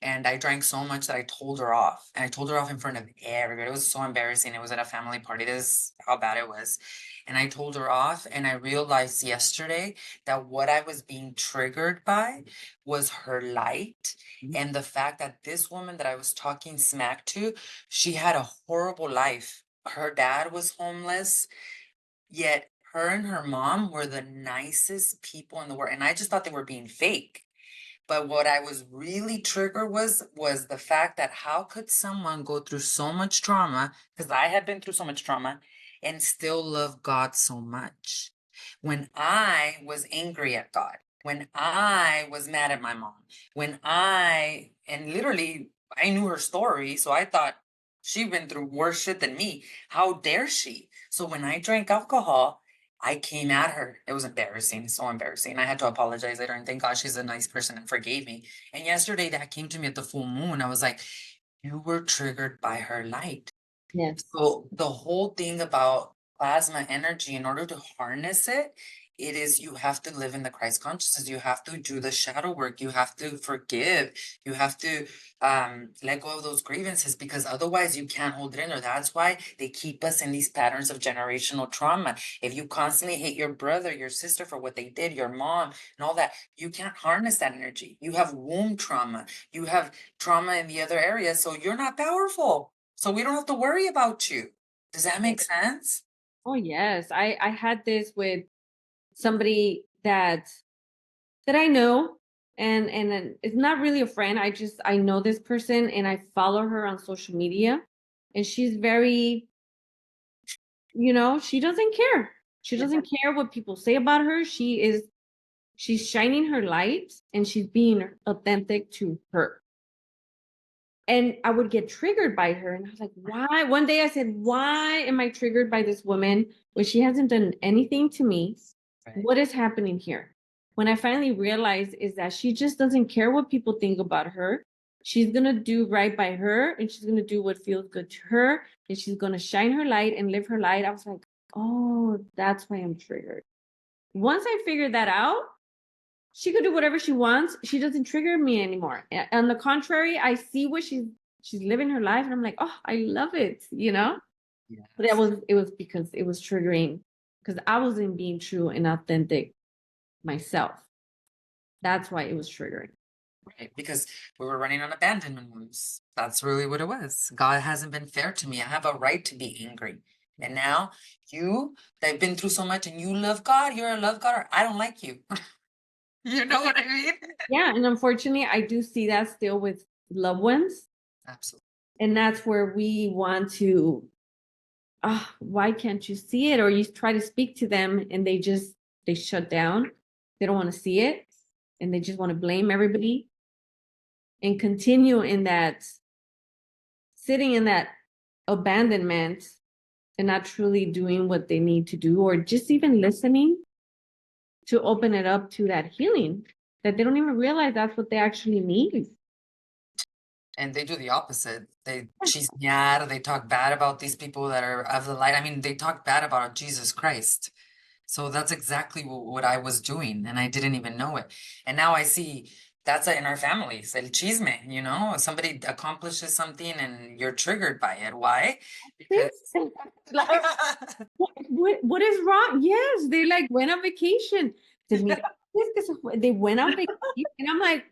And I drank so much that I told her off. And I told her off in front of everybody. It was so embarrassing. It was at a family party. This is how bad it was. And I told her off. And I realized yesterday that what I was being triggered by was her light and the fact that this woman that I was talking smack to, she had a horrible life. Her dad was homeless, yet her and her mom were the nicest people in the world. And I just thought they were being fake. But what I was really triggered was the fact that how could someone go through so much trauma, because I had been through so much trauma, and still love God so much? When I was angry at God, when I was mad at my mom, when I and literally I knew her story, so I thought she'd been through worse shit than me. How dare she? So when I drank alcohol, I came at her. It was embarrassing, so embarrassing. I had to apologize later and thank God she's a nice person and forgave me. And yesterday that came to me at the full moon. I was like, you were triggered by her light. Yes. So the whole thing about plasma energy, in order to harness it, it is you have to live in the Christ consciousness. You have to do the shadow work. You have to forgive. You have to let go of those grievances because otherwise you can't hold it in there. That's why they keep us in these patterns of generational trauma. If you constantly hate your brother, your sister for what they did, your mom, and all that, you can't harness that energy. You have womb trauma. You have trauma in the other areas, so you're not powerful. So we don't have to worry about you. Does that make sense? Oh yes. I had this with somebody that I know, and then it's not really a friend. I know this person and I follow her on social media, and she's very, she doesn't care. She Yeah. doesn't care what people say about her. She's shining her light and she's being authentic to her. And I would get triggered by her. And I was like, why? One day I said, why am I triggered by this woman when she hasn't done anything to me? Right. What is happening here? When I finally realized is that she just doesn't care what people think about her. She's going to do right by her, and she's going to do what feels good to her, and she's going to shine her light and live her light. I was like, oh, that's why I'm triggered. Once I figured that out, she could do whatever she wants. She doesn't trigger me anymore. On the contrary, I see what she's living her life, and I'm like, oh, I love it, you know? But it was because it was triggering, because I wasn't being true and authentic myself. That's why it was triggering. Right, because we were running on abandonment wounds. That's really what it was. God hasn't been fair to me. I have a right to be angry. And now you, they've been through so much, and you love God, you're a love God, or I don't like you. You know what I mean? Yeah, and unfortunately, I do see that still with loved ones. Absolutely. And that's where we want to, why can't you see it? Or you try to speak to them and they shut down. They don't want to see it. And they just want to blame everybody and continue in that, sitting in that abandonment and not truly doing what they need to do, or just even listening to open it up to that healing that they don't even realize that's what they actually need. And they do the opposite. They chismear, they talk bad about these people that are of the light. I mean, they talk bad about Jesus Christ. So that's exactly what I was doing, and I didn't even know it. And now I see that's in our families, el chisme, you know, somebody accomplishes something and you're triggered by it. Why? Because Like, what is wrong? Yes, they like went on vacation. They went on vacation, and I'm like,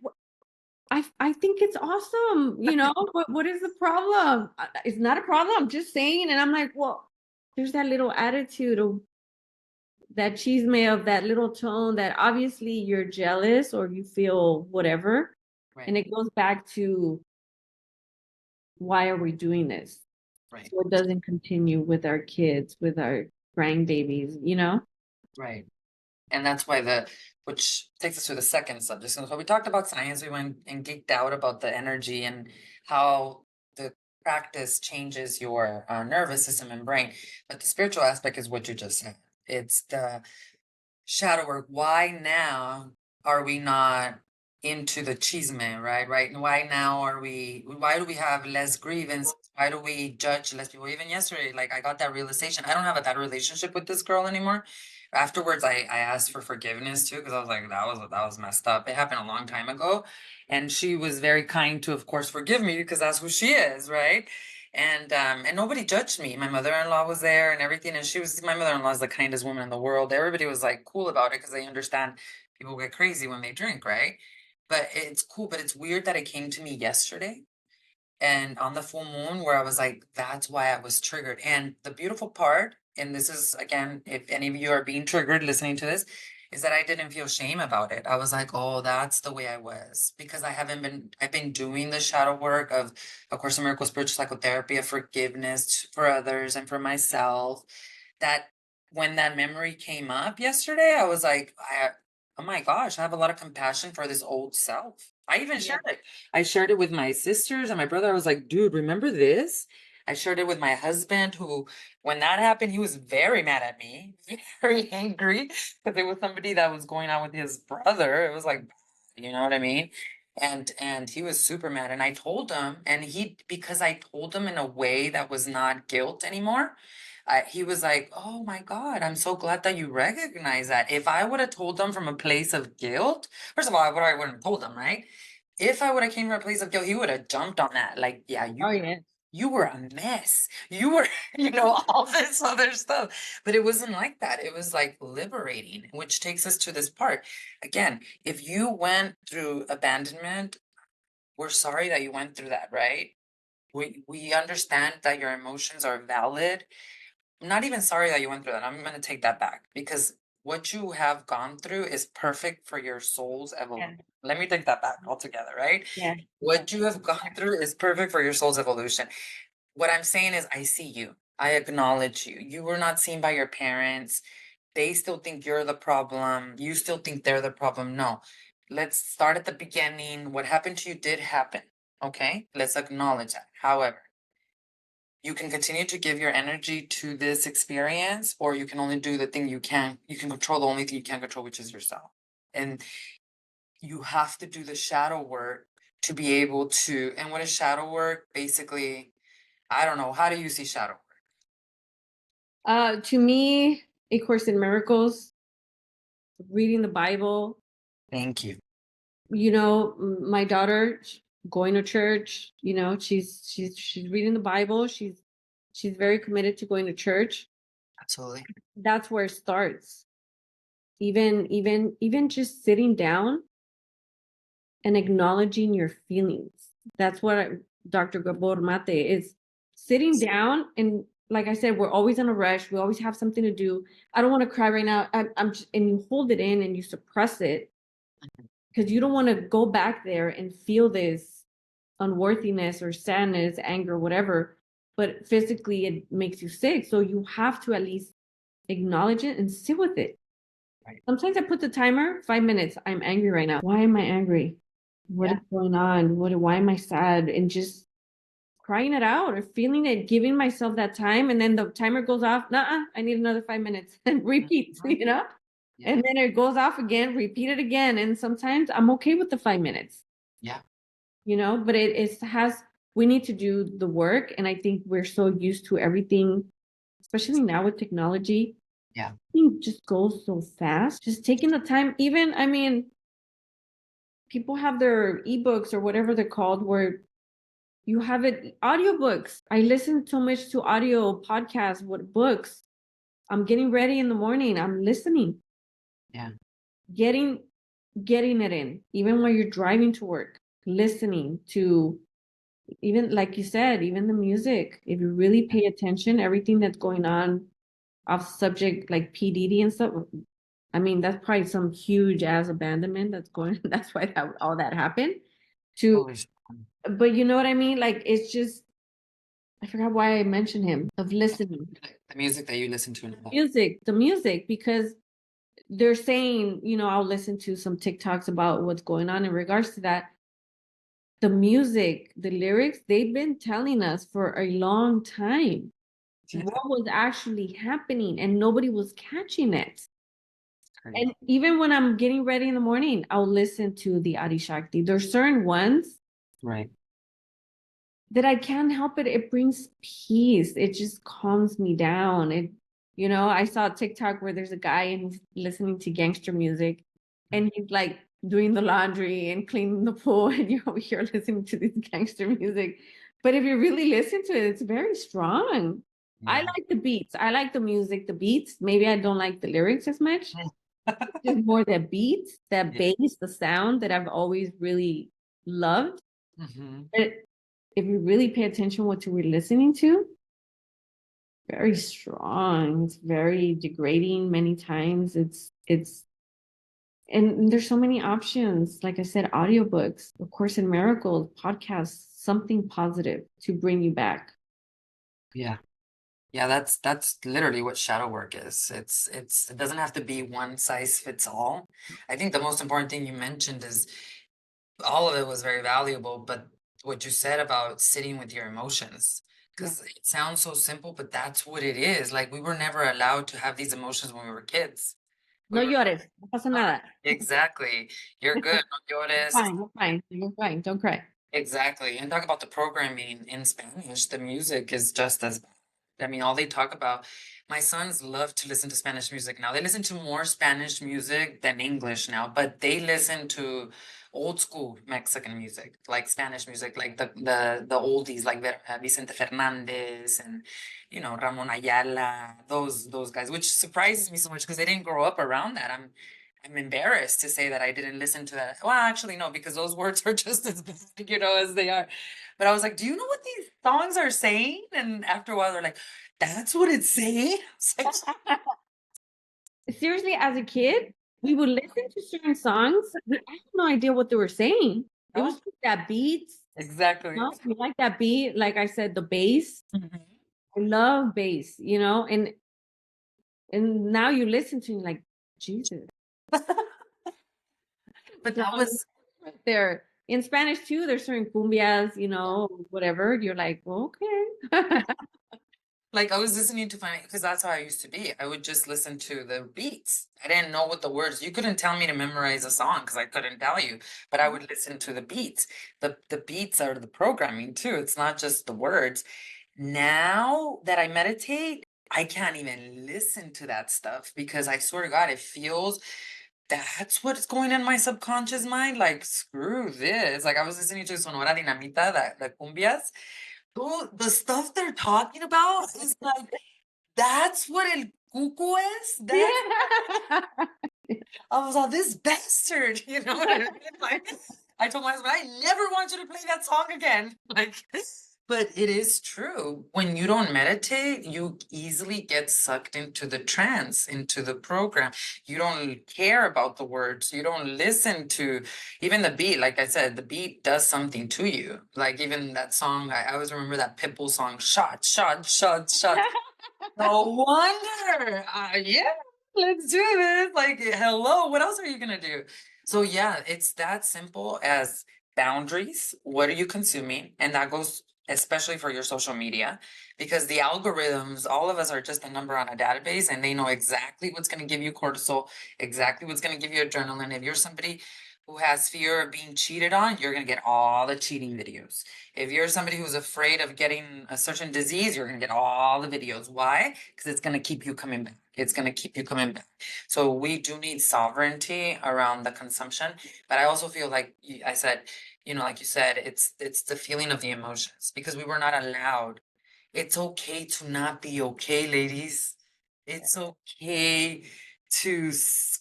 I think it's awesome. You know, what is the problem? It's not a problem. I'm just saying. And I'm like, well, there's that little attitude of that chisme, of that little tone that obviously you're jealous or you feel whatever. right, And it goes back to, why are we doing this? right, So it doesn't continue with our kids, with our grandbabies, you know? right. And that's why which takes us to the second subject. So we talked about science, we went and geeked out about the energy and how the practice changes your nervous system and brain. But the spiritual aspect is what you just said. It's the shadow work. Why now are we not into the chisme, right? Right. And why now why do we have less grievance? Why do we judge less people? Even yesterday, like I got that realization. I don't have a bad relationship with this girl anymore. Afterwards, I asked for forgiveness too, because I was like, that was messed up. It happened a long time ago. And she was very kind to, of course, forgive me because that's who she is, right? And nobody judged me. My mother-in-law was there and everything, and my mother-in-law is the kindest woman in the world. Everybody was like cool about it because they understand people get crazy when they drink, right? But it's cool, but it's weird that it came to me yesterday and on the full moon where I was like, that's why I was triggered. And the beautiful part, and this is again, if any of you are being triggered listening to this, is that I didn't feel shame about it. I was like, oh, that's the way I was, because I've been doing the shadow work of Course in Miracles Spiritual Psychotherapy, of forgiveness for others and for myself. That when that memory came up yesterday, I was like, oh my gosh, I have a lot of compassion for this old self. I even shared it. I shared it with my sisters and my brother. I was like, dude, remember this? I shared it with my husband, who, when that happened, he was very mad at me, very angry, because it was somebody that was going out with his brother. It was like, you know what I mean? And he was super mad. And I told him, and because I told him in a way that was not guilt anymore, he was like, oh my God, I'm so glad that you recognize that. If I would have told them from a place of guilt, first of all, I wouldn't have told them, right? If I would have came from a place of guilt, he would have jumped on that. Like, yeah, Oh, yeah. you were a mess. You were, all this other stuff. But it wasn't like that. It was like liberating, which takes us to this part. Again, if you went through abandonment, we're sorry that you went through that, right? We understand that your emotions are valid. I'm not even sorry that you went through that. I'm going to take that back, because what you have gone through is perfect for your soul's evolution. Let me take that back altogether, right? Yeah. What you have gone through is perfect for your soul's evolution. What I'm saying is, I see you. I acknowledge you. You were not seen by your parents. They still think you're the problem. You still think they're the problem. No. Let's start at the beginning. What happened to you did happen. Okay? Let's acknowledge that. However, you can continue to give your energy to this experience, or you can only do the thing you can. You can control the only thing you can control, which is yourself. And you have to do the shadow work to be able to, and what is shadow work? Basically, I don't know. How do you see shadow work? To me, A Course in Miracles, reading the Bible, Thank you. my daughter going to church, she's reading the Bible, she's very committed to going to church. Absolutely. That's where it starts. Even just sitting down and acknowledging your feelings. That's what Dr. Gabor Mate is, sitting down. And like I said, we're always in a rush. We always have something to do. I don't want to cry right now. And you hold it in and you suppress it because you don't want to go back there and feel this unworthiness or sadness, anger, whatever. But physically, it makes you sick. So you have to at least acknowledge it and sit with it. Right. Sometimes I put the timer, 5 minutes. I'm angry right now. Why am I angry? What is going on? Why am I sad? And just crying it out or feeling it, giving myself that time. And then the timer goes off. Nuh-uh, I need another 5 minutes and repeat, Yeah. And then it goes off again, repeat it again. And sometimes I'm okay with the 5 minutes. Yeah. But we need to do the work. And I think we're so used to everything, especially now with technology. Yeah. Everything just goes so fast. Just taking the time, people have their ebooks or whatever they're called, where you have it, audiobooks. I listen so much to audio podcasts, books. I'm getting ready in the morning. I'm listening. Yeah. Getting it in, even when you're driving to work, listening to, even like you said, even the music. If you really pay attention, everything that's going on off subject like P. Diddy and stuff. That's probably some huge ass abandonment that's going. That's why all that happened. But you know what I mean? Like, it's just, I forgot why I mentioned him, of listening. The music that you listen to. The music, because they're saying, I'll listen to some TikToks about what's going on in regards to that. The music, the lyrics, they've been telling us for a long time what was actually happening, and nobody was catching it. And even when I'm getting ready in the morning, I'll listen to the Adi Shakti. There's certain ones, right, that I can't help it. It brings peace. It just calms me down. I saw a TikTok where there's a guy and he's listening to gangster music, and he's like doing the laundry and cleaning the pool, and you're over here listening to this gangster music. But if you really listen to it, it's very strong. Yeah. I like the beats. I like the music, the beats. Maybe I don't like the lyrics as much. Just more the beats, that bass, the sound that I've always really loved. But if you really pay attention what you were listening to, very strong. It's very degrading many times. And there's so many options. Like I said, audiobooks, A Course in Miracles, podcasts, something positive to bring you back. Yeah. Yeah, that's literally what shadow work is. It doesn't have to be one size fits all. I think the most important thing you mentioned is, all of it was very valuable, but what you said about sitting with your emotions, because it sounds so simple, but that's what it is. Like, we were never allowed to have these emotions when we were kids. No llores, no pasa nada. Exactly. You're good. No llores. You're fine. You're fine. Don't cry. Exactly. And talk about the programming in Spanish. The music is just as bad. All they talk about, my sons love to listen to Spanish music now. They listen to more Spanish music than English now, but they listen to old school Mexican music, like Spanish music, like the oldies, like Vicente Fernandez and Ramon Ayala, those guys, which surprises me so much because they didn't grow up around that. I'm embarrassed to say that I didn't listen to that. Well, actually, no, because those words are just as bad, as they are. But I was like, do you know what these songs are saying? And after a while, they're like, that's what it's saying? Seriously, as a kid, we would listen to certain songs. I had no idea what they were saying. It was just that beat. Exactly. You like that beat? Like I said, the bass. I love bass, and now you listen to it like, Jesus. But that was there in Spanish too. There's certain cumbias, whatever. You're like, well, okay. Like I was listening to because that's how I used to be. I would just listen to the beats. I didn't know what the words. You couldn't tell me to memorize a song because I couldn't tell you, but I would listen to the beats. The beats are the programming too. It's not just the words. Now that I meditate, I can't even listen to that stuff because I swear to God, it feels that's what's going in my subconscious mind. Like, screw this. Like I was listening to Sonora Dinamita, that the cumbias. Dude, the stuff they're talking about is like that's what el cuco is. That's I was all this bastard, you know what I mean? Like I told my husband, I never want you to play that song again. Like, but it is true. When you don't meditate, you easily get sucked into the trance, into the program. You don't care about the words. You don't listen to even the beat. Like I said, the beat does something to you. Like even that song, I always remember that Pitbull song, shot, shot, shot, shot. No wonder. Yeah, let's do this. Like, hello, what else are you gonna do? So yeah, it's that simple as boundaries. What are you consuming? And that goes especially for your social media, because the algorithms, all of us are just a number on a database, and they know exactly what's gonna give you cortisol, exactly what's gonna give you adrenaline. If you're somebody who has fear of being cheated on, you're gonna get all the cheating videos. If you're somebody who's afraid of getting a certain disease, you're gonna get all the videos. Why? Because it's gonna keep you coming back. It's gonna keep you coming back. So we do need sovereignty around the consumption. But I also feel like I said, like you said, it's the feeling of the emotions because we were not allowed. It's okay to not be okay, ladies. It's okay to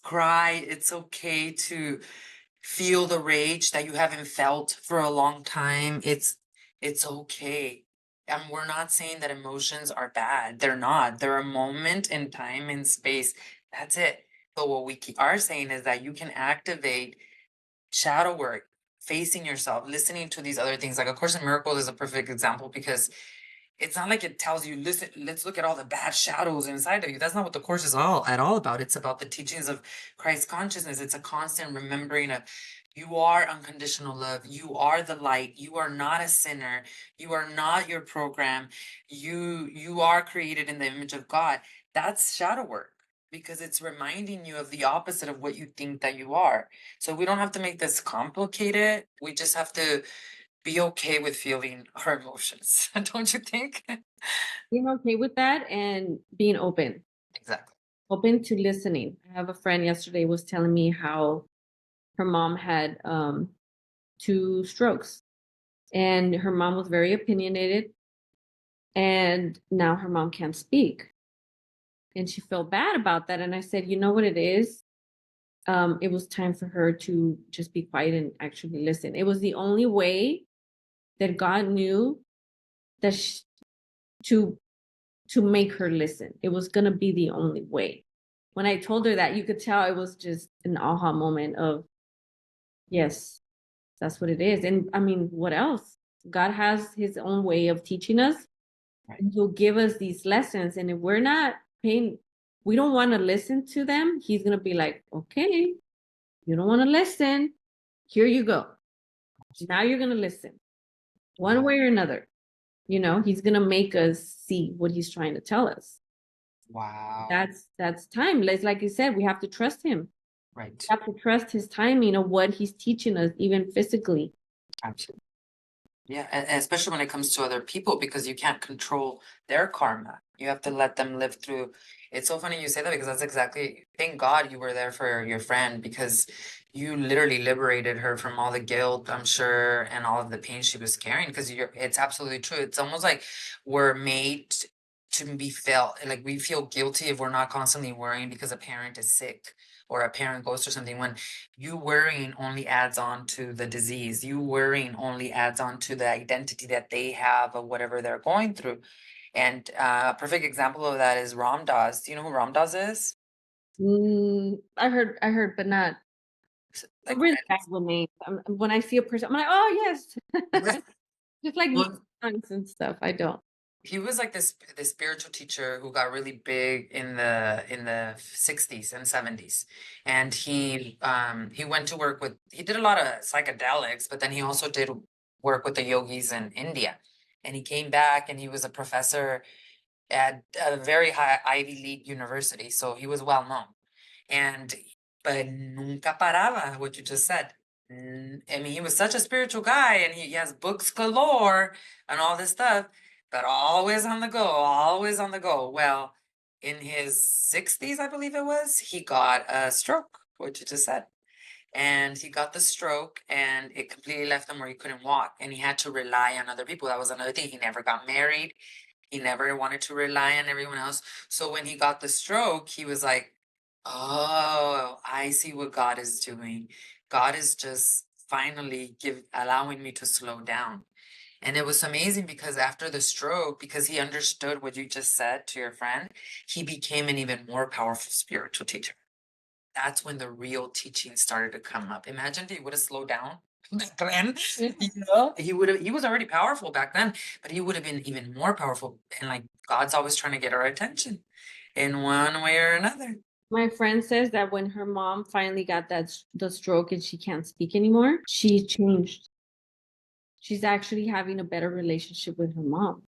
cry. It's okay to feel the rage that you haven't felt for a long time. It's okay. And we're not saying that emotions are bad. They're not. They're a moment in time and space. That's it. But what we are saying is that you can activate shadow work, facing yourself, listening to these other things. Like A Course in Miracles is a perfect example because it's not like it tells you, listen, let's look at all the bad shadows inside of you. That's not what the course is all at all about. It's about the teachings of Christ consciousness. It's a constant remembering of you are unconditional love. You are the light. You are not a sinner. You are not your program. You are created in the image of God. That's shadow work because it's reminding you of the opposite of what you think that you are. So we don't have to make this complicated. We just have to be okay with feeling our emotions, don't you think? Being okay with that and being Exactly. open to listening. I have a friend yesterday was telling me how her mom had 2 strokes, and her mom was very opinionated, and now her mom can't speak, and she felt bad about that. And I said, you know what it is? It was time for her to just be quiet and actually listen. It was the only way that God knew that to to make her listen. It was gonna be the only way. When I told her that, you could tell it was just an aha moment of, yes, that's what it is. And I mean, what else? God has his own way of teaching us, Right. and he'll give us these lessons. And if we're not paying, we don't want to listen to them, he's gonna be like, okay, you don't want to listen. Here you go. Now you're gonna listen. One Wow. way or another. He's gonna make us see what he's trying to tell us. Wow. That's timeless. Like you said, we have to trust him. Right. We have to trust his timing of what he's teaching us, even physically. Absolutely. Yeah, especially when it comes to other people, because you can't control their karma. You have to let them live through. It's so funny you say that because that's exactly, thank God you were there for your friend because you literally liberated her from all the guilt, I'm sure, and all of the pain she was carrying. Because it's absolutely true. It's almost like we're made to be felt like we feel guilty if we're not constantly worrying because a parent is sick or a parent goes through something, when you worrying only adds on to the disease. You worrying only adds on to the identity that they have of whatever they're going through. And a perfect example of that is Ram Dass. Do you know who Ram Dass is? I heard, but not Like, really bad with names. When I see a person, I'm like, oh yes, just like well, songs and stuff. I don't. he was like this spiritual teacher who got really big in the 60s and 70s, and he went to work with, he did a lot of psychedelics, but then he also did work with the yogis in India, and he came back and he was a professor at a very high Ivy League university, so he was well known. But nunca paraba, what you just said. I mean, he was such a spiritual guy, and he has books galore and all this stuff, but always on the go, always on the go. Well, in his 60s, I believe it was, he got a stroke, what you just said. And he got the stroke, and it completely left him where he couldn't walk, and he had to rely on other people. That was another thing. He never got married. He never wanted to rely on everyone else. So when he got the stroke, he was like, oh, I see what God is doing. God is just finally allowing me to slow down. And it was amazing because after the stroke, because he understood what you just said to your friend, he became an even more powerful spiritual teacher. That's when the real teaching started to come up. Imagine if he would have slowed down back then. He was already powerful back then, but he would have been even more powerful. And like God's always trying to get our attention in one way or another. My friend says that when her mom finally got the stroke and she can't speak anymore, she changed. She's actually having a better relationship with her mom.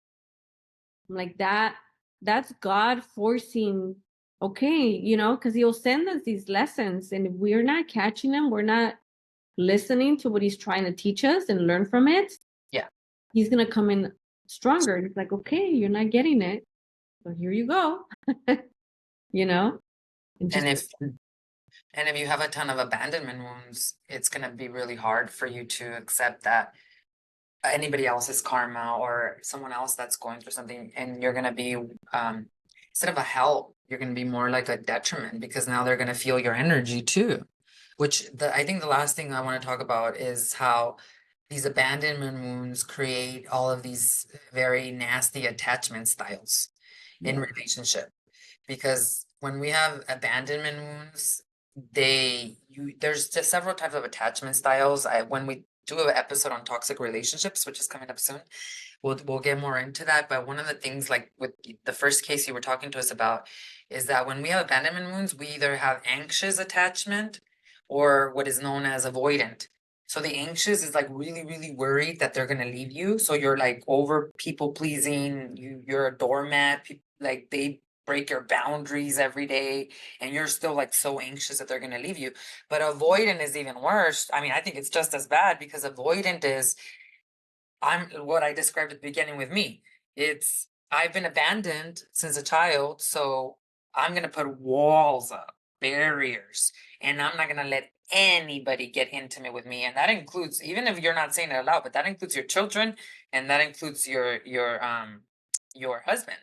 I'm like, that's God forcing, okay, because he'll send us these lessons, and if we're not catching them, we're not listening to what he's trying to teach us and learn from it. Yeah. He's gonna come in stronger. It's like, okay, you're not getting it, so here you go. And if you have a ton of abandonment wounds, it's going to be really hard for you to accept that anybody else's karma or someone else that's going through something, and you're going to be instead of a help, you're going to be more like a detriment, because now they're going to feel your energy too. I think the last thing I want to talk about is how these abandonment wounds create all of these very nasty attachment styles in relationship. Because when we have abandonment wounds, there's just several types of attachment styles. When we do an episode on toxic relationships, which is coming up soon, we'll get more into that. But one of the things, like with the first case you were talking to us about, is that when we have abandonment wounds, we either have anxious attachment or what is known as avoidant. So the anxious is like really, really worried that they're gonna leave you. So you're like over people pleasing. You're a doormat. Like they break your boundaries every day, and you're still like so anxious that they're going to leave you. But avoidant is even worse. I mean, I think it's just as bad, because avoidant is I'm what I described at the beginning with me. I've been abandoned since a child, so I'm going to put walls up, barriers, and I'm not going to let anybody get intimate with me. And that includes, even if you're not saying it aloud, but that includes your children, and that includes your husband.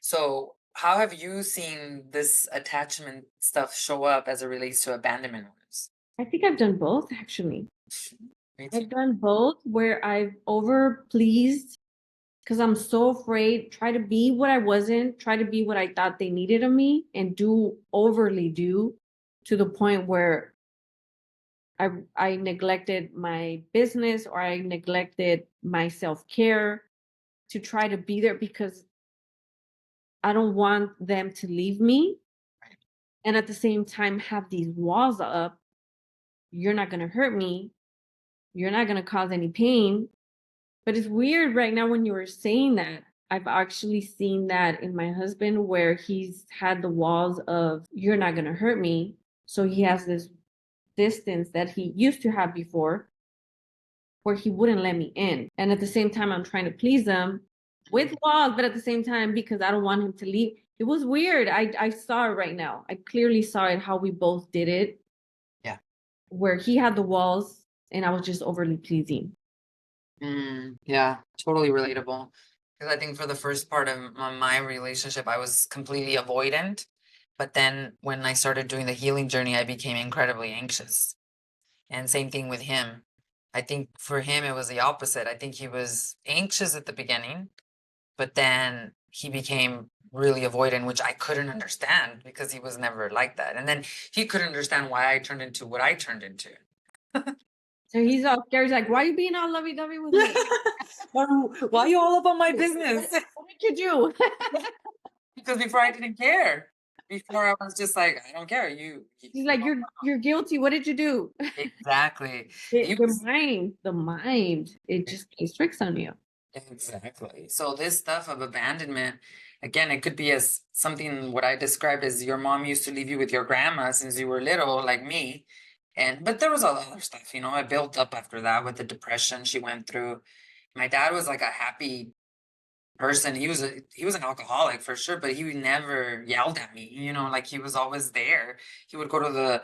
So how have you seen this attachment stuff show up as it relates to abandonment wounds? I think I've done both, actually. Me too. I've done both, where I've over pleased because I'm so afraid, try to be what I wasn't, try to be what I thought they needed of me, and overly do, to the point where I neglected my business, or I neglected my self-care to try to be there because I don't want them to leave me. And at the same time, have these walls up. You're not going to hurt me. You're not going to cause any pain. But it's weird right now when you were saying that. I've actually seen that in my husband, where he's had the walls of, you're not going to hurt me. So he has this distance that he used to have before, where he wouldn't let me in. And at the same time, I'm trying to please him with walls, but at the same time, because I don't want him to leave. It was weird. I saw it right now. I clearly saw it, how we both did it. Yeah. Where he had the walls and I was just overly pleasing. Yeah, totally relatable. Because I think for the first part of my relationship, I was completely avoidant. But then when I started doing the healing journey, I became incredibly anxious. And same thing with him. I think for him, it was the opposite. I think he was anxious at the beginning, but then he became really avoidant, which I couldn't understand, because he was never like that. And then he couldn't understand why I turned into what I turned into. So he's all scared. He's like, why are you being all lovey-dovey with me? Why are you all up on my business? What did you do? Because before I didn't care. Before I was just like, I don't care. He's like, you're guilty. What did you do? Exactly. The mind, it just plays tricks on you. Exactly. So this stuff of abandonment, again, it could be as something what I described as your mom used to leave you with your grandma since you were little, like me. And but there was all other stuff, you know, I built up after that with the depression she went through. My dad was like a happy person. He was an alcoholic for sure, but he never yelled at me, you know, like he was always there. He would go to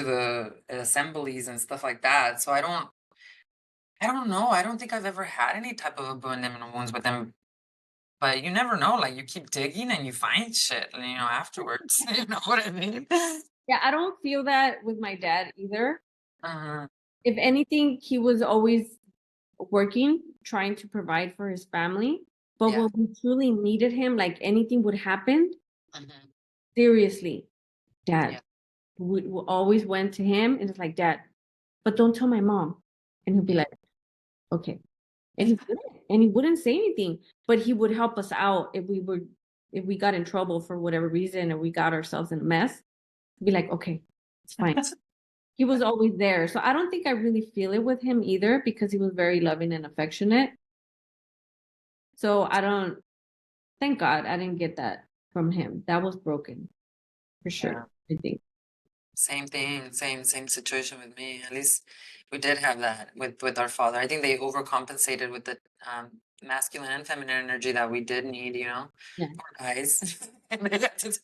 the assemblies and stuff like that. So I don't know. I don't think I've ever had any type of abandonment wounds with them, but you never know. Like you keep digging and you find shit, you know, afterwards. You know what I mean? Yeah, I don't feel that with my dad either. Uh, If anything, he was always working, trying to provide for his family. But yeah. when we truly needed him, like anything would happen, Mhm. seriously, dad. Yeah. We always went to him and it's like, Dad, but don't tell my mom. And he'll be Yeah. like, okay. And he wouldn't say anything, but he would help us out if we got in trouble for whatever reason and we got ourselves in a mess. He'd be like, okay, it's fine. He was always there. So I don't think I really feel it with him either because he was very loving and affectionate. So I don't, thank God I didn't get that from him. That was broken for Yeah. sure, I think. Same thing, same situation with me. At least we did have that with our father. I think they overcompensated with the masculine and feminine energy that we did need, you know, Yeah. poor guys. And they got to-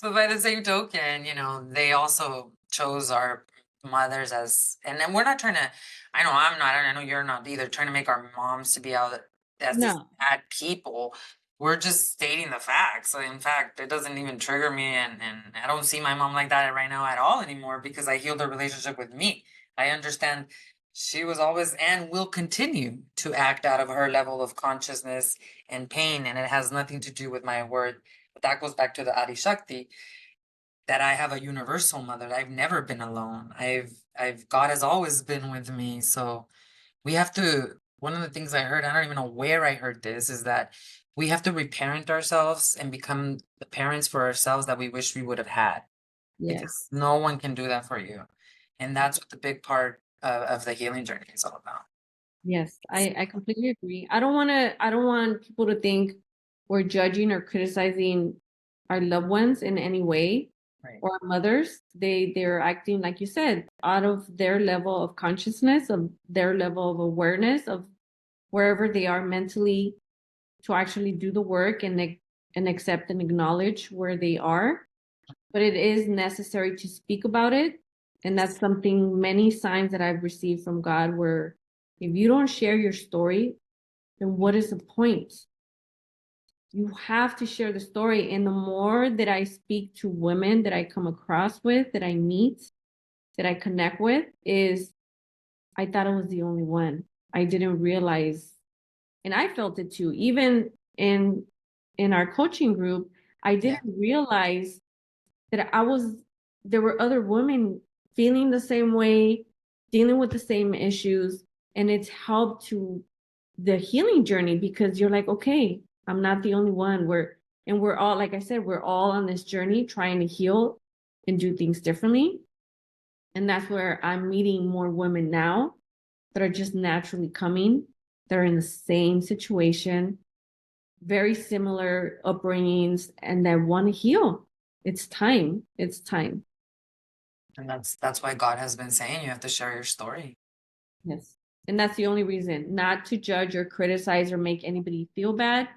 but by the same token, you know, they also chose our mothers as, and then we're not trying to. I know I'm not, and I know you're not either. Trying to make our moms to be out as these No, bad people. We're just stating the facts. So in fact, it doesn't even trigger me, and I don't see my mom like that right now at all anymore because I healed her relationship with me. I understand she was always and will continue to act out of her level of consciousness and pain, and it has nothing to do with my word. But that goes back to the Adi Shakti, that I have a universal mother. I've never been alone. I've God has always been with me. So we have to, one of the things I heard, I don't even know where I heard this, is that we have to reparent ourselves and become the parents for ourselves that we wish we would have had, yes. because no one can do that for you. And that's what the big part of the healing journey is all about. Yes, I completely agree. I don't want people to think we're judging or criticizing our loved ones in any way Right. or our mothers. They're acting, like you said, out of their level of consciousness, of their level of awareness of wherever they are mentally to actually do the work and accept and acknowledge where they are. But it is necessary to speak about it. And that's something, many signs that I've received from God where if you don't share your story, then what is the point? You have to share the story. And the more that I speak to women that I come across with, that I meet, that I connect with, is I thought I was the only one. I didn't realize, and I felt it too. Even in our coaching group, I Yeah. didn't realize that there were other women feeling the same way, dealing with the same issues, and it's helped to the healing journey because you're like, okay, I'm not the only one. We're all, like I said, we're all on this journey trying to heal and do things differently. And that's where I'm meeting more women now that are just naturally coming, that are in the same situation, very similar upbringings, and that want to heal. It's time. It's time. And that's why God has been saying you have to share your story. Yes. And that's the only reason, not to judge or criticize or make anybody feel bad.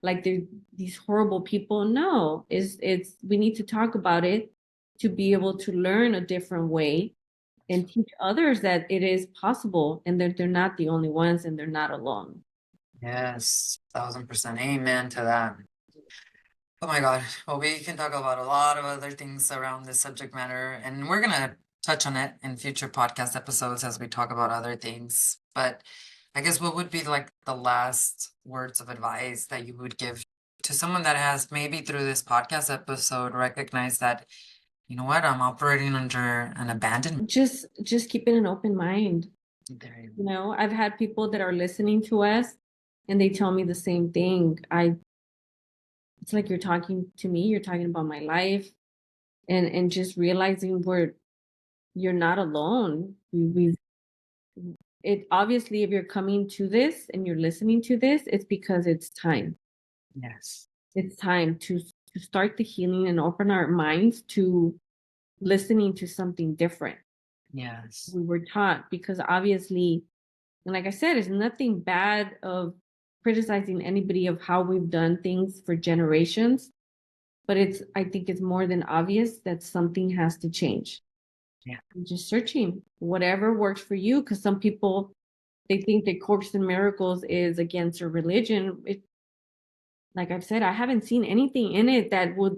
Like they're these horrible people. No, it's we need to talk about it to be able to learn a different way and teach others that it is possible and that they're not the only ones and they're not alone. Yes, 1000% amen to that. Oh my God. Well, we can talk about a lot of other things around this subject matter, and we're gonna touch on it in future podcast episodes as we talk about other things. But I guess what would be like the last words of advice that you would give to someone that has maybe through this podcast episode recognized that, you know what, I'm operating under an abandonment. Just keeping an open mind. There you You know, I've had people that are listening to us and they tell me the same thing. It's like you're talking to me, you're talking about my life and just realizing you're not alone. it obviously, if you're coming to this and you're listening to this, it's because it's time. Yes. It's time to start the healing and open our minds to listening to something different. Yes. We were taught, because obviously, and like I said, it's nothing bad of criticizing anybody of how we've done things for generations, but I think it's more than obvious that something has to change. Yeah. I'm just searching whatever works for you, because some people, they think that Course in Miracles is against a religion. Like I've said, I haven't seen anything in it that would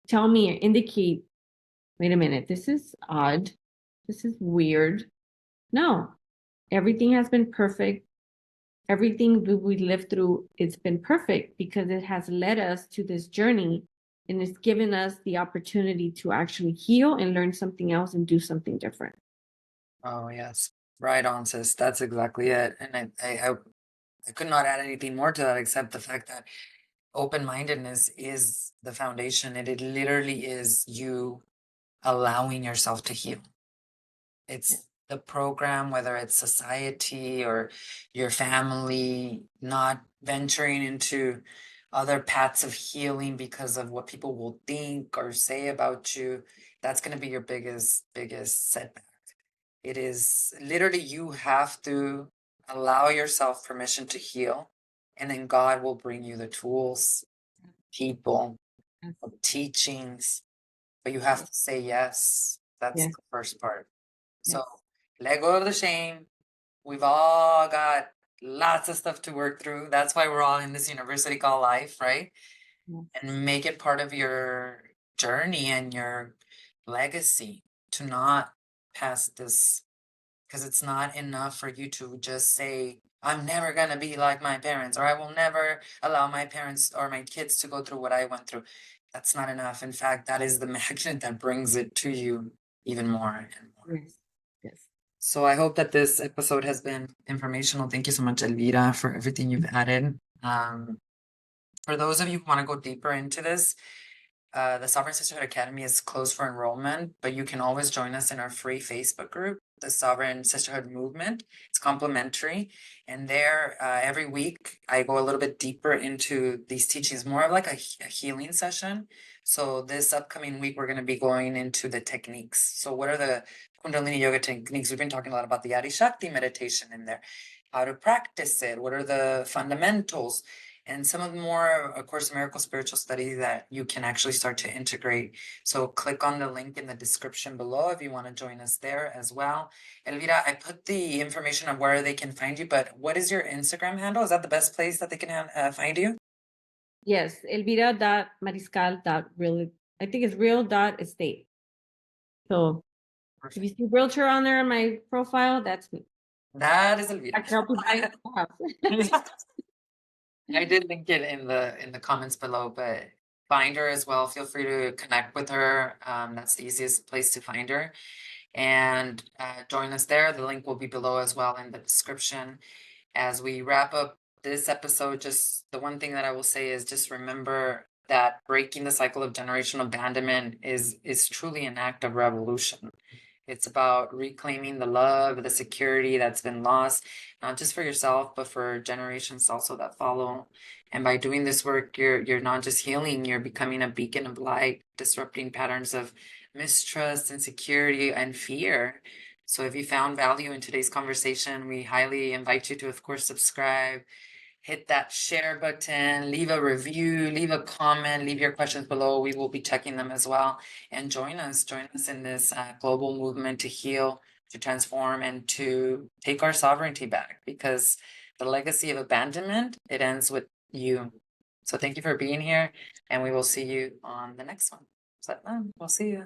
tell me or indicate, wait a minute, this is odd. This is weird. No, everything has been perfect. Everything we lived through, it's been perfect because it has led us to this journey, and it's given us the opportunity to actually heal and learn something else and do something different. Oh, yes. Right on, sis. That's exactly it. And I could not add anything more to that except the fact that open-mindedness is the foundation. It literally is you allowing yourself to heal. It's the program, whether it's society or your family, not venturing into other paths of healing because of what people will think or say about you. That's going to be your biggest setback. It is literally, you have to allow yourself permission to heal, and then God will bring you the tools, people, teachings, but you have to say yes. That's Yes. the first part. So Yes. let go of the shame. We've all got lots of stuff to work through. That's why we're all in this university called life, right? Yes. And make it part of your journey and your legacy to not pass this, because it's not enough for you to just say, I'm never going to be like my parents, or I will never allow my parents or my kids to go through what I went through. That's not enough. In fact, that is the magnet that brings it to you even more and more. Yes. Yes. So I hope that this episode has been informational. Thank you so much, Elvira, for everything you've added. For those of you who want to go deeper into this, the Sovereign Sisterhood Academy is closed for enrollment, but you can always join us in our free Facebook group, the Sovereign Sisterhood Movement. It's complimentary. And there, every week, I go a little bit deeper into these teachings, more of like a healing session. So this upcoming week, we're going to be going into the techniques. So what are the Kundalini Yoga techniques? We've been talking a lot about the Adi Shakti meditation in there, how to practice it, what are the fundamentals, and some of the more, of course, Miracles Spiritual Study that you can actually start to integrate. So click on the link in the description below if you want to join us there as well. Elvira, I put the information on where they can find you, but what is your Instagram handle? Is that the best place that they can find you? Yes. Elvira.mariscal.real. I think it's real.estate. So if you see realtor on there on my profile, that's me. That is I Elvira. can help you buy a house. I did link it in the comments below, but find her as well. Feel free to connect with her. That's the easiest place to find her. And join us there. The link will be below as well in the description. As we wrap up this episode, just the one thing that I will say is just remember that breaking the cycle of generational abandonment is truly an act of revolution. It's about reclaiming the love, the security that's been lost, not just for yourself, but for generations also that follow. And by doing this work, you're not just healing, you're becoming a beacon of light, disrupting patterns of mistrust, insecurity, and fear. So if you found value in today's conversation, we highly invite you to, of course, subscribe, hit that share button, leave a review, leave a comment, leave your questions below. We will be checking them as well. And join us in this global movement to heal, to transform, and to take our sovereignty back, because the legacy of abandonment, it ends with you. So thank you for being here, and we will see you on the next one. So, we'll see you.